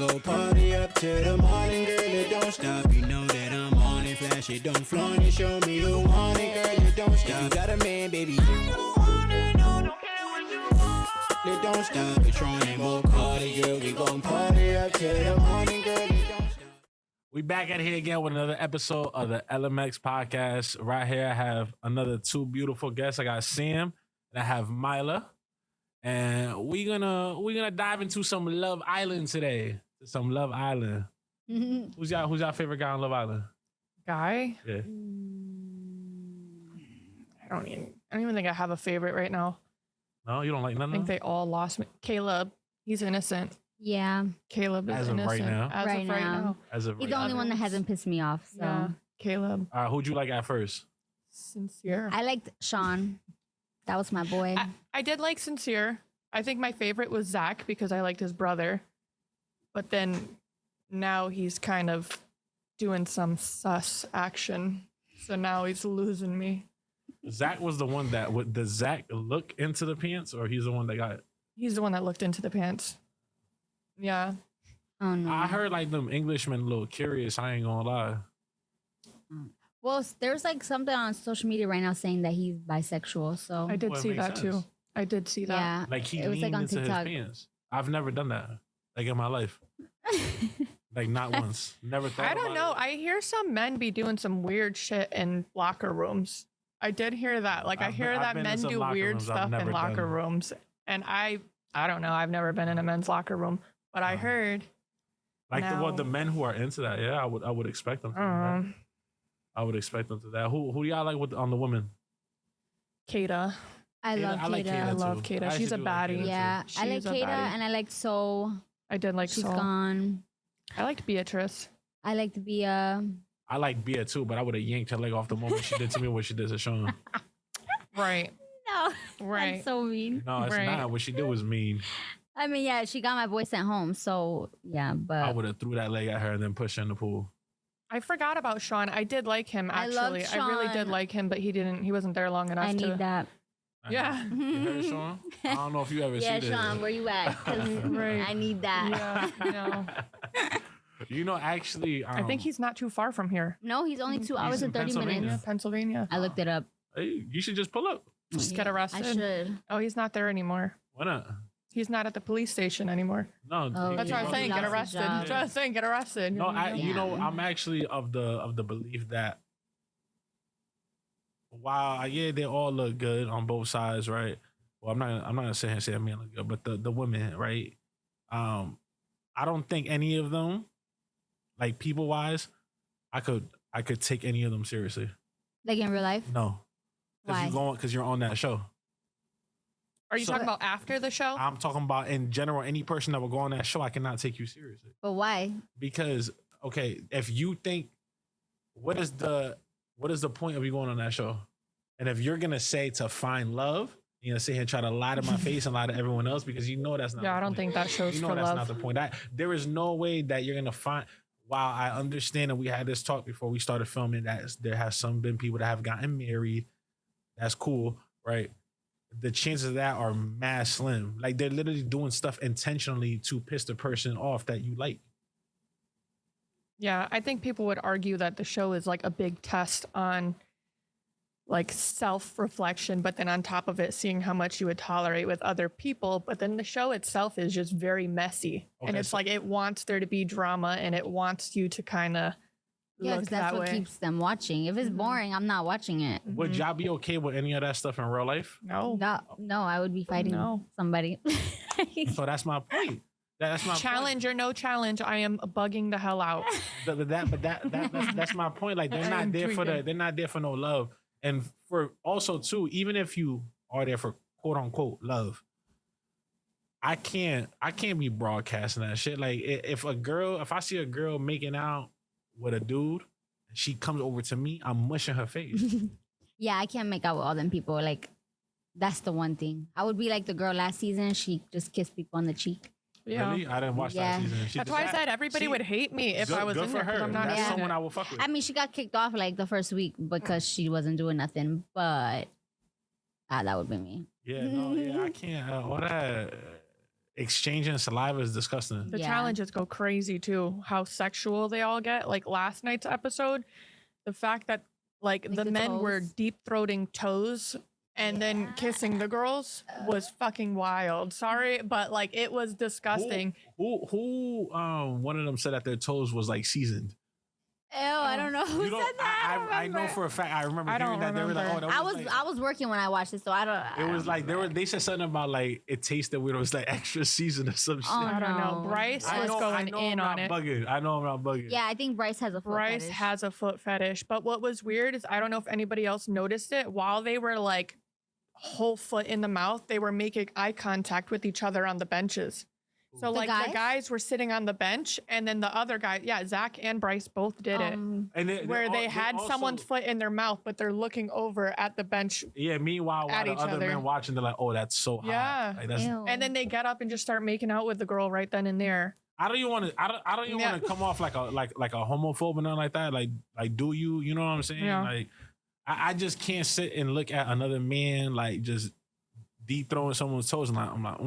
go party up till the morning, girl, it don't stop. You know that I'm on it, flash it, don't flaunt it. Show me you want it, girl, it don't stop. You got a man, baby, you want it, no, don't care what you want. It don't stop, Patron and more party, girl. We gon' party up till the morning, girl, it don't stop. We back at here again with another episode of the LMX podcast. Right here, I have another two beautiful guests. I got Sam and I have Myla, and we're gonna dive into some Love Island today. Some Love Island. Who's y'all favorite guy on Love Island? Guy? Yeah. I don't even think I have a favorite right now. No, you don't like none I of think them? they all lost me. Caleb, he's innocent. Yeah. Caleb is As of right innocent. now? As Right of right now. now. As of He's right the now. only one that hasn't pissed me off. So Yeah. Caleb. All right, who'd you like at first? Sincere. I liked Sean. That was my boy. I did like Sincere. I think my favorite was Zach because I liked his brother. But then now he's kind of doing some sus action. So now he's losing me. Zach was the one that does Zach look into the pants, or he's the one that got it? He's the one that looked into the pants. Yeah. Oh no. I heard like them Englishmen a little curious. I ain't gonna lie. Well, there's like something on social media right now saying that he's bisexual. So I did Well, it see makes that sense. too. I did see that. yeah. Like he It was, leaned like, on into his TikTok. pants. I've never done that. Like in my life. Like not once. Never thought. I don't about know. it. I hear some men be doing some weird shit in locker rooms. I did hear that. Like I I've hear been- I've that been in men some do locker weird rooms I've stuff never in locker done. rooms. And I don't know. I've never been in a men's locker room, but I heard Like now- the men who are into that. Yeah, I would expect them to. do that. um, I would expect them to that. Who do y'all like on the women? Kata. I love I like Kata. Kata I love too. Kata. I She's a actually do like baddie. Kata too. Yeah, I like She's a Kata baddie. and I like Soul. I did like She's Saul. gone. I liked Beatrice. I like to be I like Bia too, but I would have yanked her leg off the moment she did to me what she did to Sean. Right. No, Right. that's so mean. No, it's Right. not. What she did was mean. I mean, yeah, she got my boy sent home, so yeah, I but would have threw that leg at her and then pushed her in the pool. I forgot about Sean. I did like him I love actually. I really did Sean. like him, but he wasn't there long enough I to need that. Yeah. You heard Sean? I don't know if you ever Yeah, see Sean, this. where you at? 'Cause Right. I need that. Yeah. No. You know, actually, I think he's not too far from here. No, he's only 2 hours in and 30 Pennsylvania. minutes. Pennsylvania. I looked it up. Hey, you should just pull up. Just get I arrested. should. Oh, he's not there anymore. Why not? He's not at the police station anymore. No, Oh, That's yeah, what I'm he saying. Get lost his arrested. job. That's what I'm saying. Get arrested. No, you Yeah. know, I'm actually of the belief that while they all look good on both sides, right? Well, I'm not gonna sit here and say a man look good, but the women, right? I don't think any of them, like people wise, I could take any of them seriously. Like in real life? No, Why? because you're on that show. Are you So- talking about after the show? I'm talking about in general, any person that will go on that show, I cannot take you seriously. But why? Because okay, if you think what is the point of you going on that show? And if you're gonna say to find love, you're gonna sit here and try to lie to my face and lie to everyone else because you know that's not. Yeah, the I don't point. think that show's You know for that's love. not the point. There is no way that you're gonna find. While I understand and we had this talk before we started filming that there has been people that have gotten married. That's cool, right? The chances of that are mad slim. Like they're literally doing stuff intentionally to piss the person off that you like. Yeah, I think people would argue that the show is like a big test on like self-reflection, but then on top of it, seeing how much you would tolerate with other people. But then the show itself is just very messy. And Okay, it's so- like it wants there to be drama and it wants you to kind of Yeah, look because that's that what way. keeps them watching. If it's Mhm. boring, I'm not watching it. Would y'all be okay with any of that stuff in real life? No. No, I would be fighting No. somebody. So that's my point. That's my Challenge or no challenge, I am bugging the hell out. Point. That's my point. Like they're I not am there for tweaking. they're not there for no love. And for also too, even if you are there for quote unquote love, I can't be broadcasting that shit. Like if I see a girl making out with a dude, and she comes over to me, I'm mushing her face. Yeah, I can't make out with all them people. Like, that's the one thing. I would be like the girl last season. She just kissed people on the cheek. Yeah. Really? I didn't watch Yeah. that season. That's why I said everybody would hate me if I was good in for there. 'cause her. I'm not That's in someone it. I will fuck with. I mean, she got kicked off like the first week because she wasn't doing nothing. But that would be me. Yeah, no, yeah, I can't. All that. exchanging saliva is disgusting. The Yeah. challenges go crazy too. How sexual they all get. Like last night's episode, the fact that like the the men were toes. deep throating toes and then kissing the girls was fucking wild. Sorry, but like it was disgusting. Who one of them said that their toes was like seasoned. Ew, I don't know who You don't, said that. I know for a fact. I remember I hearing don't that. They were like, oh, remember. that I was working when I watched it, so I don't. It was like they said something about like it tasted weird. It was like extra seasoned or some shit. Oh, I don't know. no. Bryce I was know going I'm in not on it. bugging. I know I'm not bugging. Yeah, I think Bryce has a foot Bryce fetish. has a foot fetish. But what was weird is I don't know if anybody else noticed it. While they were like whole foot in the mouth, they were making eye contact with each other on the benches. So The like guys? the guys were sitting on the bench and then the other guy, yeah, Zach and Bryce both did it. And Where they had also- someone's foot in their mouth, but they're looking over at the bench. Yeah, meanwhile, while at the each other other. men watching, they're like, "Oh, that's so hot." Yeah. Like, that's, Ew. And then they get up and just start making out with the girl right then and there. I don't even want to. I don't even Yeah. want to come off like a homophobe and nothing like that. Like do you know what I'm saying? Yeah. Like I just can't sit and look at another man like just deep throwing someone's toes and I'm like,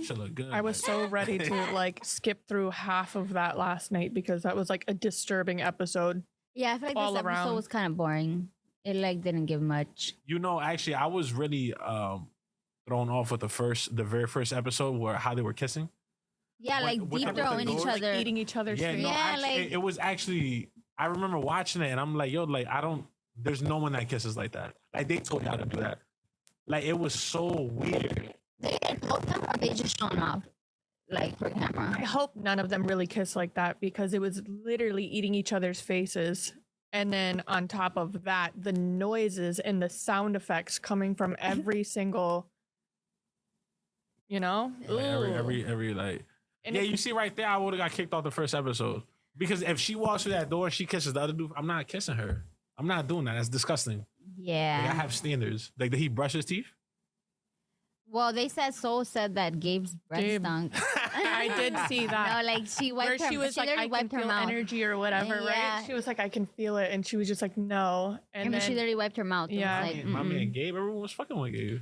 should look good. I was so ready to like skip through half of that last night because that was like a disturbing episode. Yeah, I feel like all this episode around. was kind of boring. It like didn't give much. You know, actually, I was really thrown off with the very first episode where how they were kissing. Yeah, What- like what deep type of throwing thing? each Like other. Eating each other's Yeah, face. no, Yeah, actually, like- it was actually. I remember watching it and I'm like, yo, like I don't. There's no one that kisses like that. Like they told you how to do that. Like it was so weird. They didn't poke them, or they just showing off, like for camera. I hope none of them really kiss like that because it was literally eating each other's faces. And then on top of that, the noises and the sound effects coming from every single, you know? Like, Ooh. every like. And Yeah, it- you see right there, I would have got kicked off the first episode because if she walks through that door and she kisses the other dude, I'm not kissing her. I'm not doing that. That's disgusting. Like, I Yeah. have standards. Like, did he brush his teeth? Well, they said Soul said that Gabe's breath Gabe. stunk. I did see that. No, like she Where wiped her. she was like, literally I can wiped her feel mouth. energy or whatever, Yeah. right? She was like, I can feel it. And she was just like, no. I And mean, then, she literally wiped her mouth. It was Yeah. like, My mm-mm. man Gabe, everyone was fucking with Gabe.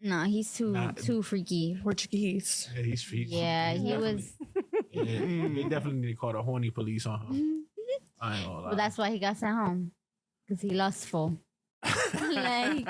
No, he's too Nah. too freaky. Portuguese. Yeah, he's Yeah, he definitely- was. Yeah, they definitely need to call the horny police on him. I ain't gonna lie. Well, that's why he got sent home, because he lustful. Like,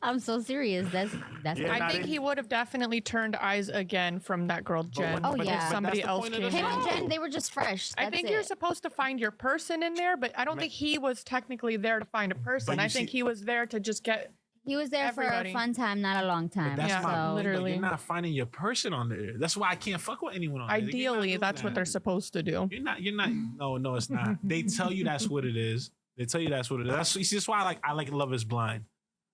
I'm so serious. That's Yeah, I nah, think they- he would have definitely turned eyes again from that girl, Jen. Oh, if yeah. somebody that's the else point of came the him in. and show. Jen. They were just fresh. I That's think it. you're supposed to find your person in there, but I don't think he was technically there to find a person. you I think see- he was there to just get. He was there everybody. for a fun time, not a long But time. that's Yeah, my so, literally. You're not finding your person on there. That's why I can't fuck with anyone on there. You're not Ideally, doing that's what that. they're supposed to do. You're not. No, it's not. They tell you that's what it is. They tell you that's what it is. That's, you see, that's why I like Love Is Blind.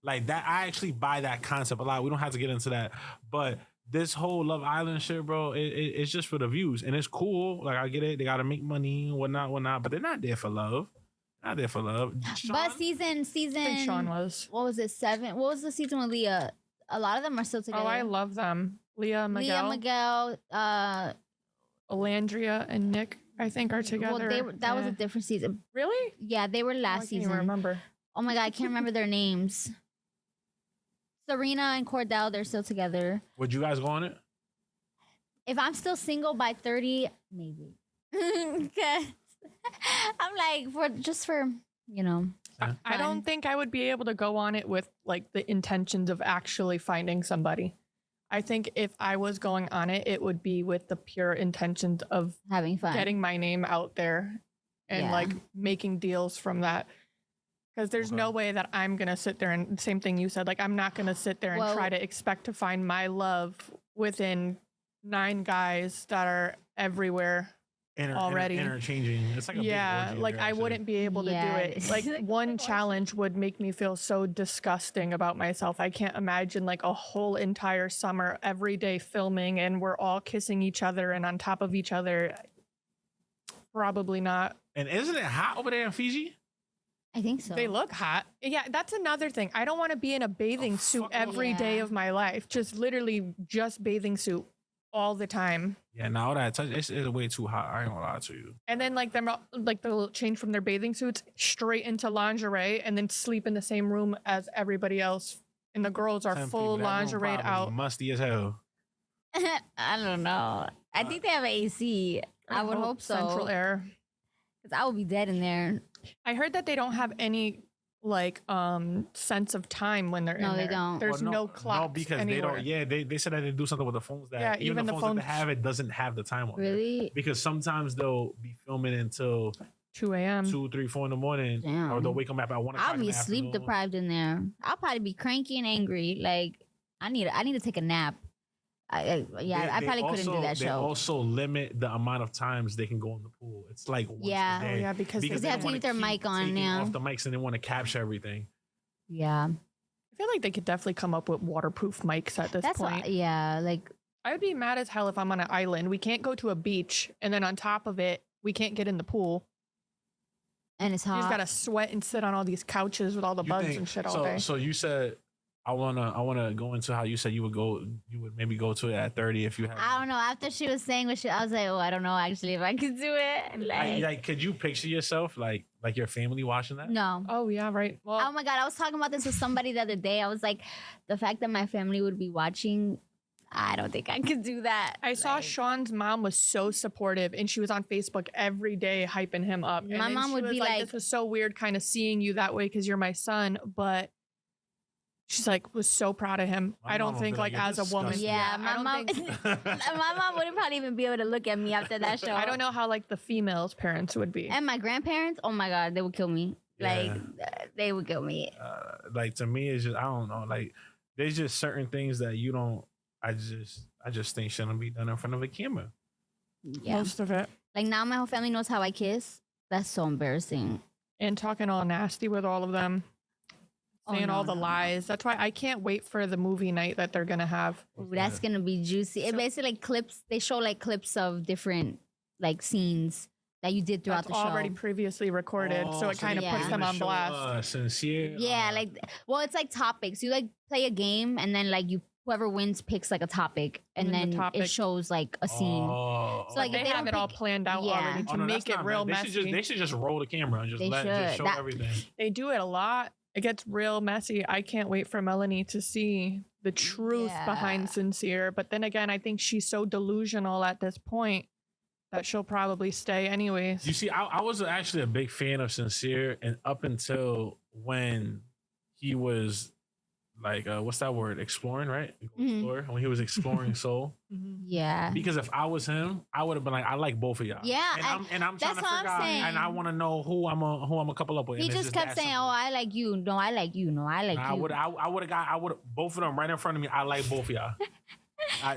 Like that, I actually buy that concept a lot. We don't have to get into that, but this whole Love Island shit, bro, it's just for the views, and it's cool. Like I get it, they gotta make money, whatnot, but they're not there for love. Not there for love. but Sean? I think Sean was. what was it, 7? What was the season with Leah? A lot of them are still together. Oh, I love them. Leah, Leah, Miguel, Miguel. Alandria, and Nick. I think are Well, together. that was a different season. really. Yeah, they were Oh, I last can't even season. remember. Oh my god, I can't remember their names. Serena and Cordell, they're still together. Would you guys go on it? If I'm still single by 30, maybe. 'Cause I'm like, for you know. I don't think I would be able to go on it with like the intentions of actually finding somebody. I think if I was going on it, it would be with the pure intentions of Having fun. getting my name out there and Yeah. like making deals from that. Because there's no Okay. way that I'm going to sit there and same thing you said, like I'm not going to sit there and Well- try to expect to find my love within 9 guys that are everywhere. Already. Interchanging. It's like a big Yeah, orgy in like there, I actually. wouldn't be able to Yeah, do it. Like it's like a one big orgy. challenge would make me feel so disgusting about myself. I can't imagine like a whole entire summer every day filming and we're all kissing each other and on top of each other. Probably not. And isn't it hot over there in Fiji? I think so. They look hot. Yeah, that's another thing. I don't want to be in a bathing suit fuck every day yeah. of my life. Just literally just bathing suit all the time. Yeah, now that it's way too hot. I ain't gonna lie to you. And then like them like they'll change from their bathing suits straight into lingerie and then sleep in the same room as everybody else. And the girls are 10 full people, that room lingerie probably out. musty as hell. I don't know. I think they have an AC. I would hope so. Central air. Because I would be dead in there. I heard that they don't have any like sense of time when they're in No, there. they don't. There's no clock. No, because anywhere. they don't. Yeah, they said that they do something with the phones that Yeah, even the phones that they have, it doesn't have the time on it. Really? Because sometimes they'll be filming until 2 a.m. 2, 3, 4 in the morning, Damn. or they'll wake them up at 1 o'clock. I'll be in the sleep afternoon. deprived in there. I'll probably be cranky and angry. Like I need to take a nap. I probably couldn't do that They show. also limit the amount of times they can go in the pool. It's like once Yeah. a day. Oh, yeah, because they have don't to wanna leave their keep mic on, taking yeah. off the mics and they want to capture everything. Yeah, I feel like they could definitely come up with waterproof mics at this point. like I would be mad as hell if I'm on an island. We can't go to a beach, and then on top of it, we can't get in the pool. and it's You just hot. gotta sweat and sit on all these couches with all the You bugs think- and shit all so, day. So you said I wanna go into how you said you would maybe go to it at 30 if you had. I don't know. After she was saying what I was like, oh, I don't know actually if I could do it. Like, could you picture yourself like your family watching that? No. Oh yeah, right. Well, Oh my God, I was talking about this with somebody the other day. I was like, the fact that my family would be watching, I don't think I could do that. I saw Like, Sean's mom was so supportive, and she was on Facebook every day hyping him up. And My then mom she would was be like- "This was so weird, kind of seeing you that way because you're my son." But she's like, was so proud of him. My I don't mom would think be like like, "You're as a woman. disgusting." Yeah, I my don't mom. think- My mom wouldn't probably even be able to look at me after that show. I don't know how like the females' parents would be. And my grandparents, oh my God, they would kill me. Like, they would kill me. Like to me, it's just I don't know. Like there's just certain things that you don't. I just think shouldn't be done in front of a camera. Yeah. Most of it. Like now my whole family knows how I kiss. That's so embarrassing. And talking all nasty with all of them. Oh, Saying no, all the no, no. lies. That's why I can't wait for the movie night that they're gonna have. Ooh, that's gonna be juicy. It So- basically like clips. They show like clips of different like scenes that you did throughout That's the show. already previously recorded, so it kind of they- puts Yeah. them on blast. Sincere. Yeah, like well, it's like topics. You like play a game and then like whoever wins picks like a topic and And then then the topic- it shows like a scene. Oh, So, like, They if they have don't it all pick- planned out Yeah. already to oh, no, make that's it not real bad. messy. They should just roll the camera and just They just should. show everything. They do it a lot. It gets real messy. I can't wait for Melanie to see the truth Yeah. behind Sincere. But then again, I think she's so delusional at this point that she'll probably stay anyways. You see, I was actually a big fan of Sincere, and up until when he was like, what's that word? Exploring, right? Mhm. Explore, when he was exploring soul. Mhm. Yeah. Because if I was him, I would have been like, I like both of y'all. Yeah, and I'm trying that's to what I'm figure out, saying. and I want to know who I'm a couple up with. He and it's just kept that saying, simple. "Oh, I like you. No, I like you. No, I like I you." would have both of them right in front of me. I like both of y'all.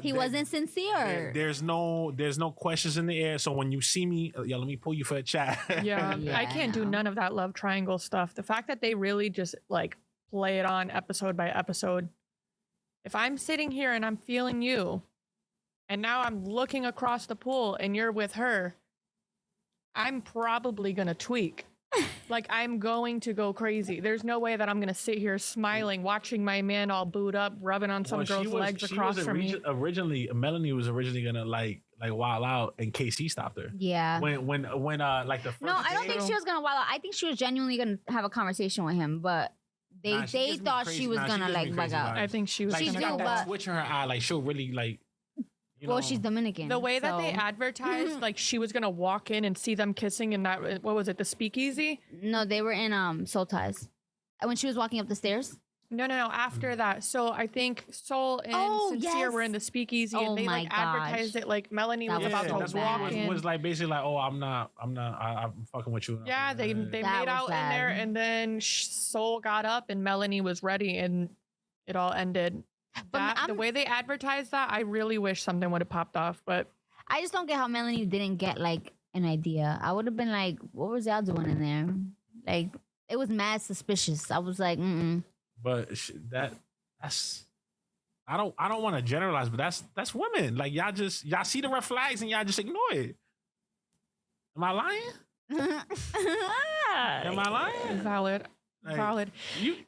He wasn't sincere. There's no questions in the air. So when you see me, let me pull you for a chat. Yeah, Yeah, I can't do no. none of that love triangle stuff. The fact that they really just like play it on episode by episode. If I'm sitting here and I'm feeling you, and now I'm looking across the pool and you're with her, I'm probably gonna tweak. Like I'm going to go crazy. There's no way that I'm gonna sit here smiling, watching my man all booed up, rubbing on some Well, girl's legs across from me. Originally, Melanie was originally gonna like wild out in case he stopped her. Yeah. When like the first No, I don't day- think she was gonna wild out. I think she was genuinely gonna have a conversation with him, but they Nah, she gives me thought crazy- she was nah, she gonna gives me like bug crazy out. vibes. I think she was like She gonna she do, got do that but- switch in her eye. Like she'll really like. You Well, know, she's Dominican. The way that they so- advertised, like she was gonna walk in and see them kissing in that, what was it, the speakeasy? No, they were in Soul Ties. And when she was walking up the stairs. No, after that. So I think Soul and Oh, Sincere were yes. in the speakeasy Oh and they my like advertised gosh. it like Melanie That was was about so to that's walk what in. was like basically like, oh, I'm fucking with you. Yeah, they That made was out in there, bad. and then Soul got up and Melanie was ready, and it all ended. But The way they advertised that, I really wish something would have popped off, but I just don't get how Melanie didn't get like an idea. I would have been like, what was y'all doing in there? Like, it was mad suspicious. I was like, But that's I don't want to generalize, but that's women. Like y'all see the red flags and y'all just ignore it. Am I lying? Am I lying? valid. Like, Valid.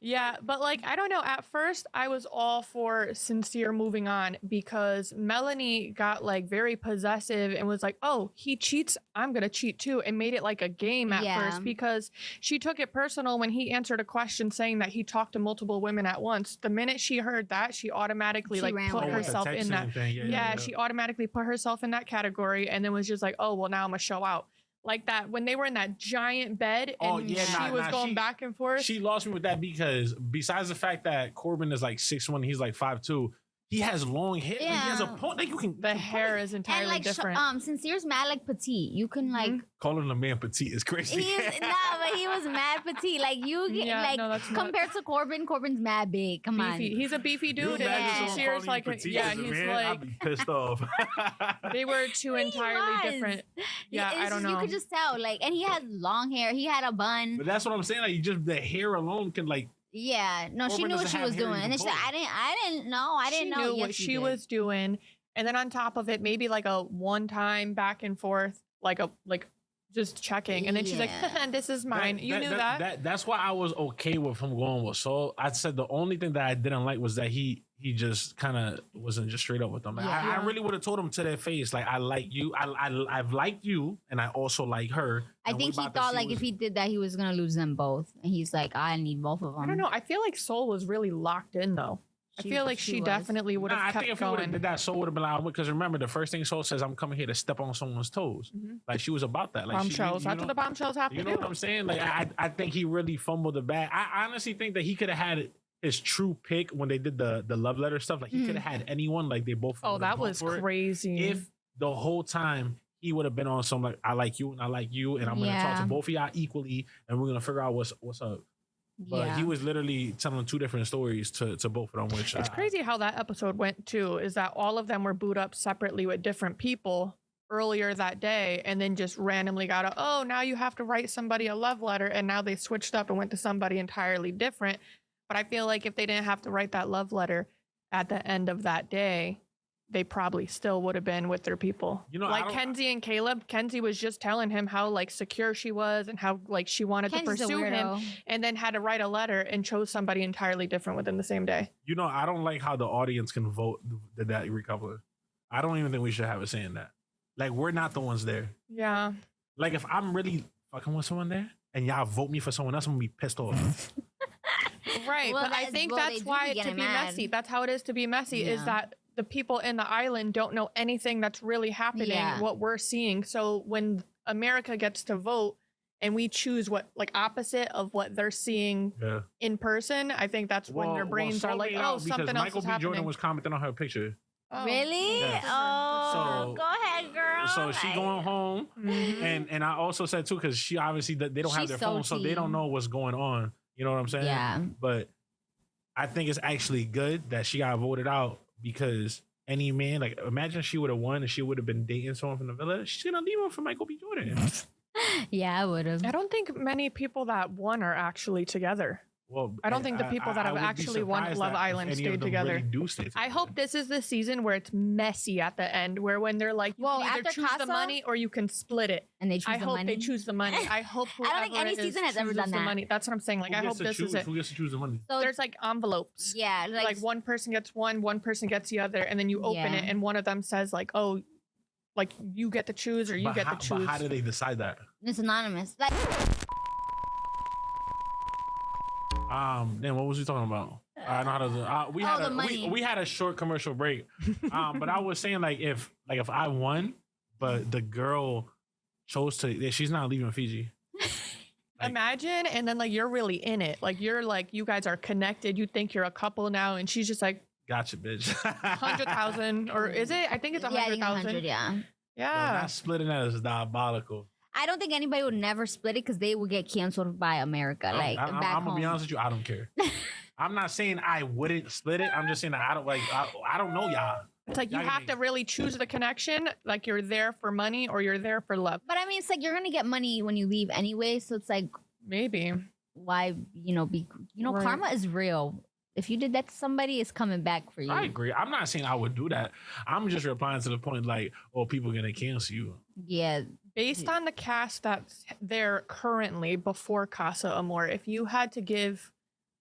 Yeah, but like I don't know. At first, I was all for Sincere moving on because Melanie got like very possessive and was like, "Oh, he cheats. I'm gonna cheat too," and made it like a game at first because she took it personal when he answered a question saying that he talked to multiple women at once. The minute she heard that, she automatically like put herself in that. She automatically put herself in that category and then was just like, "Oh, well, now I'm gonna show out." Like that when they were in that giant bed and she was going back and forth. She lost me with that because besides the fact that Corbin is like 6'1", he's like 5'2", he has long hair. Yeah. Like, he has a point that you can. The hair is entirely and like, different. Sincere's mad like petite. You can like calling a man petite is crazy. But he was mad petite. Like you get compared to Corbin, Corbin's mad big. Come on, he's a beefy dude. And Sincere's like he's like I'd be pissed off. They were two entirely different. Yeah, I don't know. You could just tell. Like, and he had long hair. He had a bun. But that's what I'm saying. Like, you just the hair alone can like. Yeah, no, she knew what she was doing, and she said, "I didn't know. I didn't know." She knew what she was doing, and then on top of it, maybe like a one-time back and forth, like just checking, and then she's like, "This is mine." You knew that. That's why I was okay with him going with Saul. I said the only thing that I didn't like was that he just kind of wasn't just straight up with them. Like, I really would have told him to their face, like, I like you. I've liked you, and I also like her. I think he thought like if he did that, he was gonna lose them both, and he's like, I need both of them. I don't know. I feel like Soul was really locked in though. I feel like she definitely would have kept going. I think if he would have did that, Soul would have been out. Because remember, the first thing Soul says, "I'm coming here to step on someone's toes." Like she was about that. Like bombshells. That's what the bombshells have to do. You know what I'm saying? Like I think he really fumbled the bag. I honestly think that he could have had his true pick when they did the love letter stuff. Like he could have had anyone. Like they both. Oh, that was crazy. If the whole time he would have been on some like I like you and I like you and I'm gonna talk to both of y'all equally and we're gonna figure out what's up. But he was literally telling two different stories to both of them. Which it's crazy how that episode went too. Is that all of them were booed up separately with different people earlier that day, and then just randomly got now you have to write somebody a love letter, and now they switched up and went to somebody entirely different. But I feel like if they didn't have to write that love letter at the end of that day, they probably still would have been with their people. You know, like Kenzie and Caleb. Kenzie was just telling him how like secure she was and how like she wanted to pursue him, and then had to write a letter and chose somebody entirely different within the same day. You know, I don't like how the audience can vote that recoupling. I don't even think we should have a say in that. Like, we're not the ones there. Yeah. Like, if I'm really fucking with someone there and y'all vote me for someone else, I'm gonna be pissed off. Right, well, but I think that's why to be messy. That's how it is to be messy. Is that the people in the island don't know anything that's really happening, what we're seeing. So when America gets to vote and we choose what like opposite of what they're seeing in person, I think that's when their brains are like, oh, something else is happening. Michael B. Jordan was commenting on her picture. Oh. Really? Yeah. Oh, so, go ahead, girl. So she going home, and I also said too, because she obviously they don't have their phone, so they don't know what's going on. You know what I'm saying? Yeah. But I think it's actually good that she got voted out. Because any man, like, imagine she would have won and she would have been dating someone from the villa. She's gonna leave him for Michael B. Jordan. Yeah, I would have. I don't think many people that won are actually together. Well, I don't think the people that have actually won Love Island stayed together. Really I hope this is the season where it's messy at the end, where when they're like, you can either choose the money or you can split it. And they choose the money. I hope they choose the money. I hope I don't think any season has ever done that. Money. That's what I'm saying. Like, I hope this is it. Who gets to choose the money? So there's like envelopes. Yeah. Like one person gets one person gets the other, and then you open it, and one of them says like, oh, like you get to choose or you get to choose. But how do they decide that? It's anonymous. Like. Then what was we talking about? I know how to. We had a short commercial break. But I was saying like if I won, but the girl chose to, she's not leaving Fiji. Like, imagine, and then like you're really in it. Like you're like you guys are connected. You think you're a couple now, and she's just like, gotcha, bitch. 100,000, or is it? I think it's 100,000. Yeah. Yeah. Not splitting that is diabolical. I don't think anybody would never split it because they would get canceled by America. I'm gonna be honest with you. I don't care. I'm not saying I wouldn't split it. I'm just saying that I don't like. I don't know y'all. It's like you have to really choose the connection. Like you're there for money or you're there for love. But I mean, it's like you're gonna get money when you leave anyway. So it's like maybe why right. Karma is real. if you did that to somebody, it's coming back for you. I agree. I'm not saying I would do that. I'm just replying to the point like, oh, people gonna cancel you. Yeah. Based on the cast that's there currently before Casa Amor, if you had to give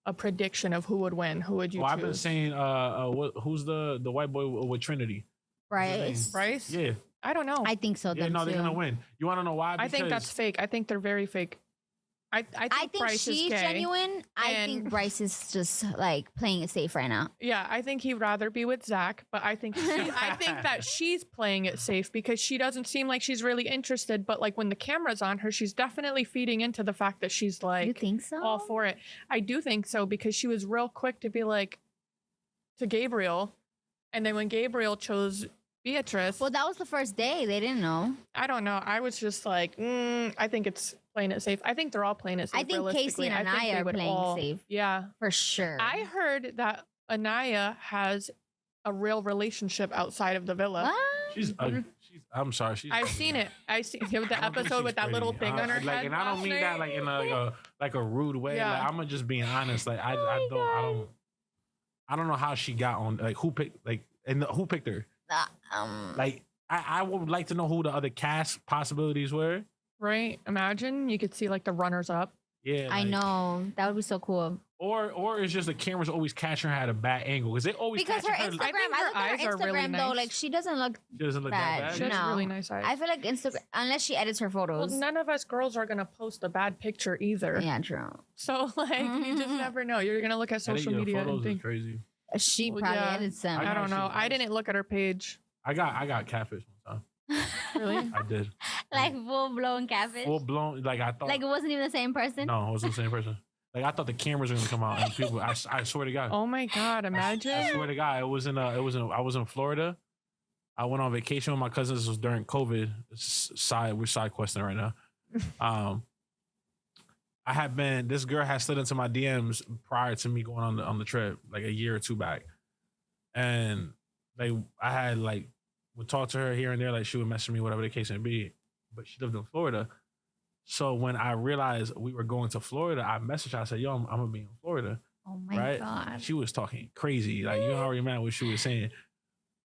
a prediction of who would win, who would you choose? I've been saying, who's the white boy with Trinity? Bryce. Bryce? Yeah. I don't know. I think so. Yeah, no, they're gonna win. You want to know why? I think that's fake. I think they're very fake. I think Bryce she's is gay. genuine. I think Bryce is just like playing it safe right now. Yeah, I think he'd rather be with Zach, but I think that she's playing it safe because she doesn't seem like she's really interested. But like when the camera's on her, she's definitely feeding into the fact that she's like, you think so? all for it. I do think so because she was real quick to be like to Gabriel, and then when Gabriel chose Beatrice, well, that was the first day. They didn't know. I don't know. I was just like, I think it's playing it safe. I think they're all playing it safe. I think Casey and Anaya are playing safe. Yeah, for sure. I heard that Anaya has a real relationship outside of the villa. What? She's ugly. I'm sorry. I've seen it. I see the episode with that little thing on her head. And I don't mean that like in a rude way. Yeah. Like, I'm just being honest. Like I don't know how she got on. Like who picked who picked her? Like I would like to know who the other cast possibilities were. Right? Imagine you could see like the runners up. Yeah, I know that would be so cool. Or it's just the cameras always catching her at a bad angle because they always because her Instagram. I look at her Instagram really though, nice. like she doesn't look that bad. She has no. really nice eyes. I feel like Instagram, unless she edits her photos. Well, none of us girls are gonna post a bad picture either. Yeah, true. So like you just never know. You're gonna look at social media and think crazy. She probably edits them. I don't know. I didn't look at her page. I got catfish one time. Really? I did. Like full blown catfish. Full blown. Like I thought. Like it wasn't even the same person. No, it wasn't the same person. Like I thought the cameras were gonna come out and people. I swear to God. Oh my God! Imagine. I swear to God, I was in Florida. I went on vacation with my cousins. This was during COVID. We're side questing right now. This girl had slid into my DMs prior to me going on the trip, like a year or two back, and like I had like would talk to her here and there, like she would message me, whatever the case may be. But she lived in Florida. So when I realized we were going to Florida, I messaged her. I said, yo, I'm going to be in Florida. Oh my God. She was talking crazy. Like, you already mad what she was saying.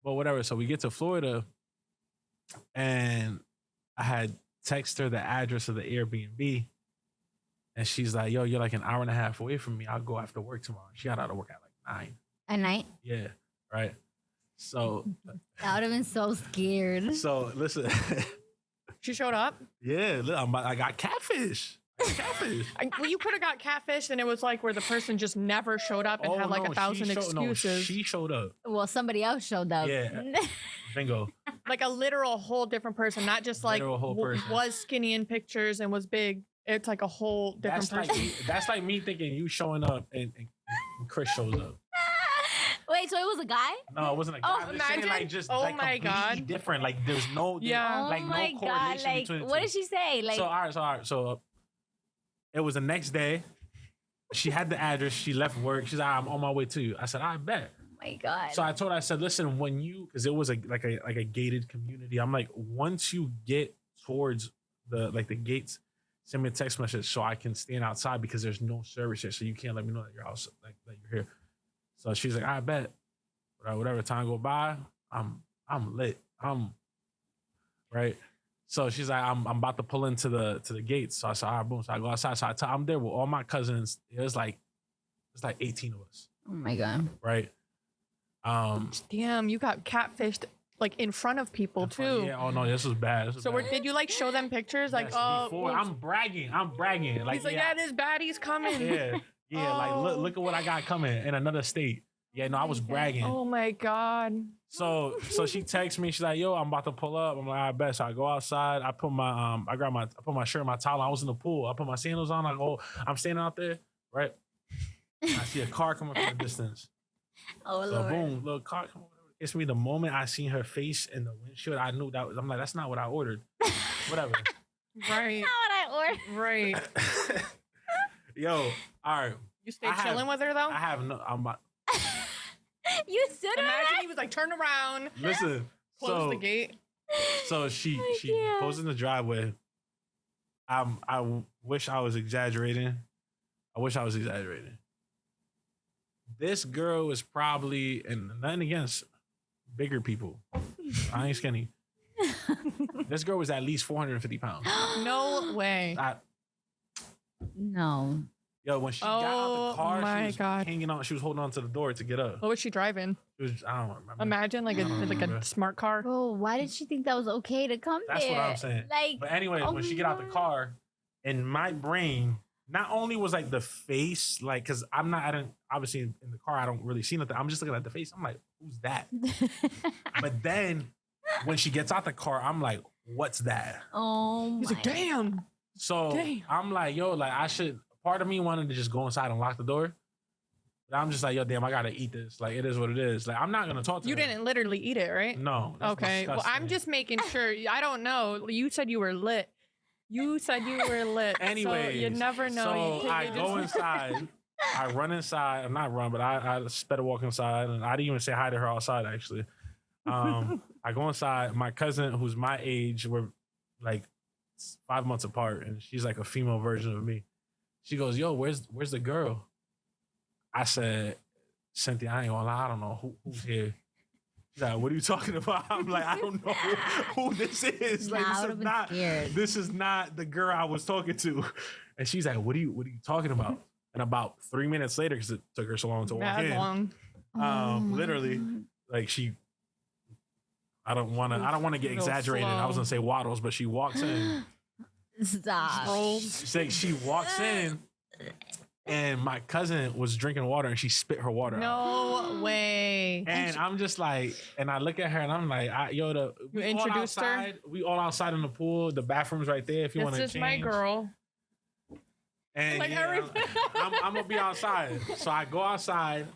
But whatever. So we get to Florida and I had texted her the address of the Airbnb. And she's like, yo, you're like an hour and a half away from me. I'll go after work tomorrow. She got out of work at like 9. At night? Yeah. Right. So. I would have been so scared. So listen. She showed up? Yeah, look, I got catfish. Well, you could have got catfish and it was like where the person just never showed up and had like 1,000 excuses. No, she showed up. Well, somebody else showed up. Yeah. Bingo. Like a literal whole different person, not just like was skinny in pictures and was big. It's like a whole different person. That's like me thinking you showing up and Chris shows up. Wait, so it was a guy? No, it wasn't a guy. Oh, imagine. Like just oh like my God. different. Like there's no like no correlation like, between the what two. did she say? Like all right. So it was the next day. She had the address. She left work. She's like, I'm on my way to you. I said, I bet. Oh my God. So I told her, I said, listen, because it was a gated community. I'm like, once you get towards the gates, send me a text message so I can stand outside because there's no service here. So you can't let me know that your house, like that you're here. So she's like, I bet. Whatever time go by, I'm lit. Right. So she's like, I'm about to pull into the gates. So I said, all right, boom. So I go outside. So I'm there with all my cousins. It's like 18 of us. Oh my God. Right. Damn, you got catfished like in front of people too. Yeah. Oh no, this was bad. Did you like show them pictures? Like, before, I'm bragging. Like, he's like, yeah, this baddie's coming. Yeah. Yeah. Like, look at what I got coming in another state. Yeah. No, I was bragging. Oh my God. So she texts me. She's like, "Yo, I'm about to pull up." I'm like, "I bet." So I go outside. I put my I put my shirt, and my towel. I was in the pool. I put my sandals on. I go. I'm standing out there, right? I see a car coming from a distance. Oh so Lord! Boom, little car coming. It's me. The moment I seen her face in the windshield, I knew that. I'm like, that's not what I ordered. Whatever. Right. Not what I ordered. Right. Yo, all right. You stayed chilling with her though. I have no. You stood Imagine he was like, turn around. Listen. Close the gate. So she pulls in the driveway. I wish I was exaggerating. This girl is probably, and nothing against bigger people. I ain't skinny. This girl was at least 450 pounds. No way. No. Yo, when she got out the car, my she was God. hanging on. She was holding on to the door to get up. What was she driving? It was, I don't remember. Imagine like I don't a remember. smart car. Bro, why did she think that was okay to come That's there? what I'm saying. Like, But anyways, oh when she get out the my- car, in my brain, not only was like the face, like, cause I didn't obviously in the car, I don't really see nothing. I'm just looking at the face. I'm like, who's that? But then when she gets out the car, I'm like, what's that? Oh He's my. like, damn. So Damn. I'm like, yo, like part of me wanted to just go inside and lock the door. But I'm just like, yo, damn, I gotta eat this. Like, it is what it is. Like, I'm not gonna talk to You her. didn't literally eat it, right? No. That's Okay. Well, I'm disgusting. just making sure. I don't know. You said you were lit. You said you were lit. Anyways, so you never know. So You I just- go inside. I run inside. I'm not run, but I better walk inside. And I didn't even say hi to her outside, actually. I go inside. My cousin, who's my age, we're like 5 months apart, and she's like a female version of me. She goes, yo, where's the girl? I said, Cynthia, I ain't gonna lie, I don't know who's here. She's like, what are you talking about? I'm like, I don't know who this is. Like, Nah, I this would've is been not scared. this is not the girl I was talking to. And she's like, what are you talking about? And about 3 minutes later, because it took her so long to walk Mad in, long. Oh my literally, God. like I don't want to get Go exaggerated. I was slow. gonna say waddles, but she walks in. Stop. She walks in, and my cousin was drinking water, and she spit her water out. No way. And I'm just like, and I look at her, and I'm like, we all introduced her? outside. We all outside in the pool. The bathroom's right there. If you want to This change. is my girl. And Like yeah, everything. I'm gonna be outside. So I go outside.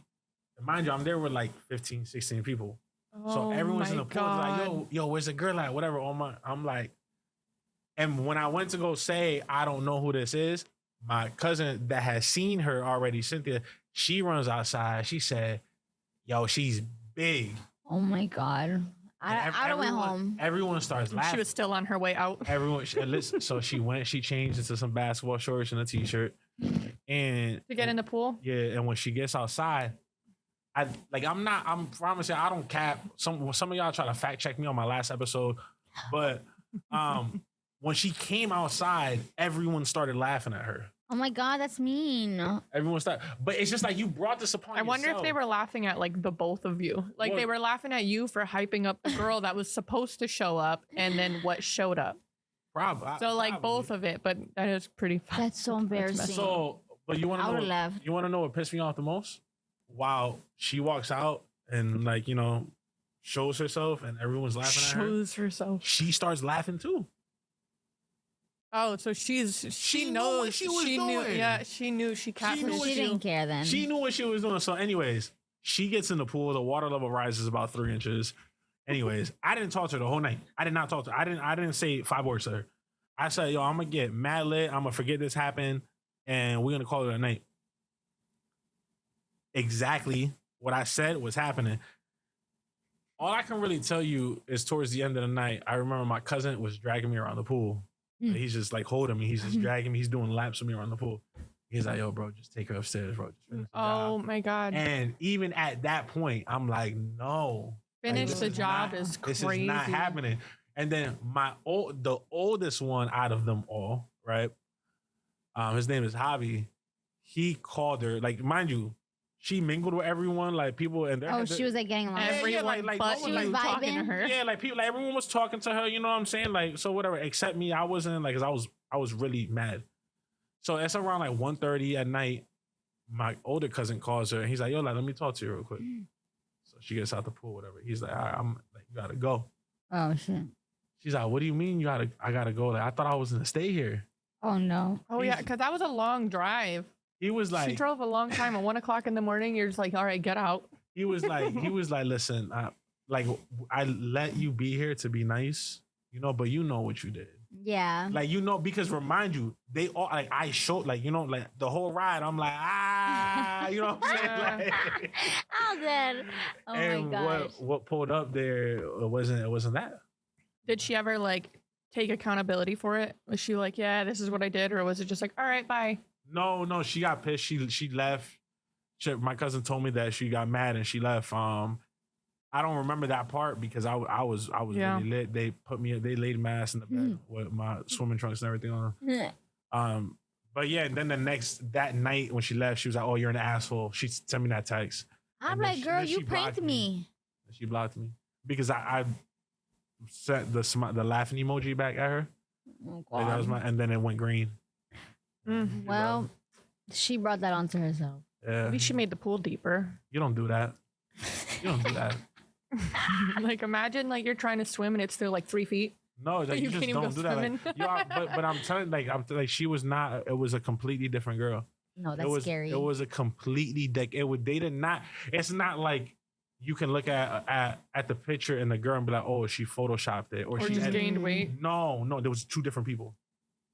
And mind you, I'm there with like 15, 16 people. So Oh everyone's in my the pool. They're like, God. yo, where's the girl at? Whatever. I'm like, and when I went to go say, I don't know who this is, my cousin that has seen her already, Cynthia, she runs outside. She said, yo, she's big. Oh my God. I went home. Everyone starts laughing. She was still on her way out. Everyone, listen, so she changed into some basketball shorts and a t-shirt. And To get in the pool? yeah, and when she gets outside, I'm promising I don't cap. Some of y'all try to fact check me on my last episode, but when she came outside, everyone started laughing at her. Oh my God, that's mean. Everyone started, but it's just like you brought this upon I wonder if yourself. they were laughing at like the both of you. Like they Well- were laughing at you for hyping up the girl that was supposed to show up and then what showed up. Probably. So like both of it, but that is pretty fun. That's so embarrassing. So, but you want I to would've know? left. You want to know what pissed me off the most? While she walks out and like shows herself and everyone's laughing at her, Shows herself. she starts laughing too. Oh, so she knew knows what she was knew. doing. Yeah, she knew she knew what catfished She you. didn't care then. She knew what she was doing. So, anyways, she gets in the pool. The water level rises about 3 inches. Anyways, I didn't talk to her the whole night. I did not talk to her. I didn't say 5 words to her. I said, yo, I'm gonna get mad lit. I'm gonna forget this happened, and we're gonna call it a night. Exactly what I said was happening. All I can really tell you is towards the end of the night, I remember my cousin was dragging me around the pool. Mm. He's just like holding me. He's just dragging me. He's doing laps with me around the pool. He's like, yo, bro, just take her upstairs, bro. Just finish the Oh job. my God. And even at that point, I'm like, no. Finish this the is job not- is This crazy. is not happening. And then the oldest one out of them all, right? His name is Javi. He called her, like, mind you, she mingled with everyone, like people, and Oh, she was like getting along. Yeah, Everyone like, but no one, you like, talking to vibing. her. yeah, like people, like everyone was talking to her. You know what I'm saying? Like, so whatever, except me. I wasn't like, 'cause I was really mad. So it's around like 1:30 at night. My older cousin calls her, and he's like, "Yo, like, let me talk to you real quick." So she gets out the pool, whatever. He's like, "All right, I'm like, you gotta go." Oh shit. She's like, "What do you mean I gotta go? Like, I thought I was gonna stay here." Oh no. Oh yeah, because that was a long drive. He was She like, drove a long time at 1 o'clock in the morning. You're just like, all right, get out. he was like, listen, like I let you be here to be nice, but you know what you did. Yeah. Like, because remind you, they all like I showed like like the whole ride. I'm like, you know what I'm saying? Like, I'm dead. Oh and my gosh. what pulled up there it wasn't that. Did she ever like take accountability for it? Was she like, yeah, this is what I did? Or was it just like, all right, bye? No, she got pissed. She left, my cousin told me that she got mad and she left. I don't remember that part because I was Yeah. really lit. They laid my ass in the bed with my swimming trunks and everything on. But yeah, and then that night when she left, she was like, "Oh, you're an asshole." She sent me that text. I'm And then like, girl, then you she pranked blocked me. She blocked me because I sent the laughing emoji back at her. Oh, Like, that was and then it went green. Well, she brought that onto herself. Yeah. At least she made the pool deeper. You don't do that. You don't do that. Like imagine like you're trying to swim and it's still like 3 feet. No, like, you You just can't even don't go do that. swimming. But I'm telling like she was not. It was a completely different girl. No, that's it was, scary. It was a completely they did not. It's not like you can look at the picture and the girl and be like, oh, she photoshopped it Or she just edited- gained weight. No, there was 2 different people.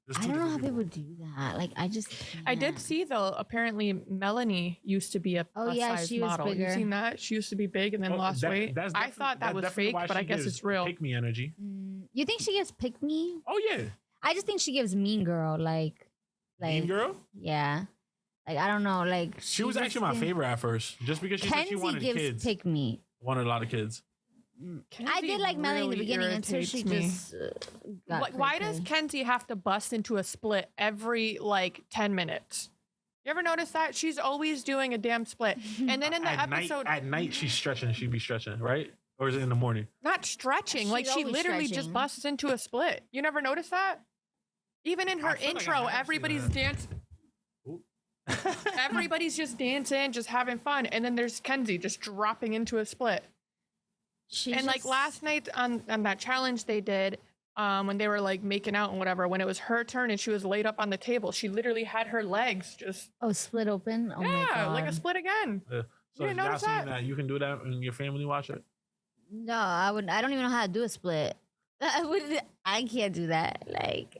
There's I 2 don't know how different people do that. Like, I just. I did can't. see though. Apparently, Melanie used to be a Oh, plus yeah, size she was model. You bigger. seen that? She used to be big and then Oh, lost weight. that's I thought that was fake, but I guess it's real. Pick me energy. You think she gives pick me? Oh yeah, I just think she gives mean girl. Like mean girl. Yeah. Like, I don't know. Like, She was just actually my seems- favorite at first, just because she said she Kenzie wanted gives kids. pick me. Wanted a lot of kids. I did like Melanie in the really beginning until she irritates me. just. Got Why does cray-cray. Kenzie have to bust into a split every like 10 minutes? You ever notice that? She's always doing a damn split. And then in the episode, At night she's stretching. She'd be stretching, right? Or is it in the morning? not stretching. Like She's she always literally stretching. just busts into a split. You never notice that? Even in I her feel like I intro, have seen everybody's that. dancing. Ooh. Everybody's just dancing, just having fun. And then there's Kenzie just dropping into a split. She's And like just- last night on that challenge they did, when they were like making out and whatever, when it was her turn and she was laid up on the table, she literally had her legs just Oh, split open. Oh my yeah, god. like a split again. So You didn't y'all notice seen that? that? You can do that and your family watch it. No, I would. I don't even know how to do a split. I can't do that. Like.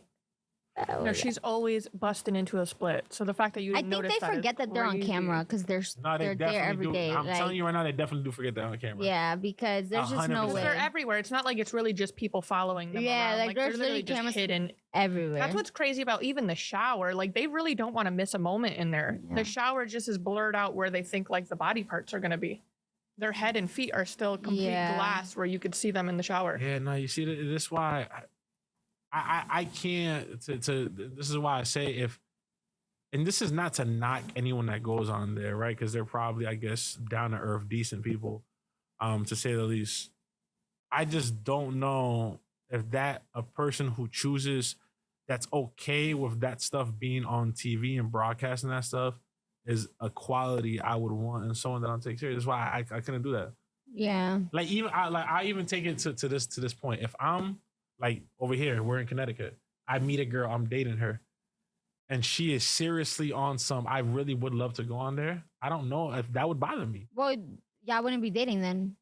No, she's always busting into a split. So the fact that you I didn't think notice they that is forget that they're on crazy. camera because they're No, they they're definitely there every do. day. I'm like, telling you right now, they definitely do forget that on camera. yeah, because there's just no 100%. way They're everywhere. It's not like it's really just people following them Yeah, around. like, they're there's literally literally just cameras hidden. everywhere. That's what's crazy about even the shower. Like they really don't want to miss a moment in there. Yeah. The shower just is blurred out where they think like the body parts are going to be. Their head and feet are still complete Yeah. glass where you could see them in the shower. Yeah, no, you see, this is why I can't. This is why I say and this is not to knock anyone that goes on there, right? Because they're probably, I guess, down to earth, decent people, to say the least. I just don't know if that a person who chooses that's okay with that stuff being on TV and broadcasting that stuff is a quality I would want in someone that I take serious. That's why I couldn't do that. yeah. Like I even take it to this point. If I'm like over here, we're in Connecticut. I meet a girl, I'm dating her, and she is seriously on some. I really would love to go on there. I don't know if that would bother me. Well, yeah, I wouldn't be dating then.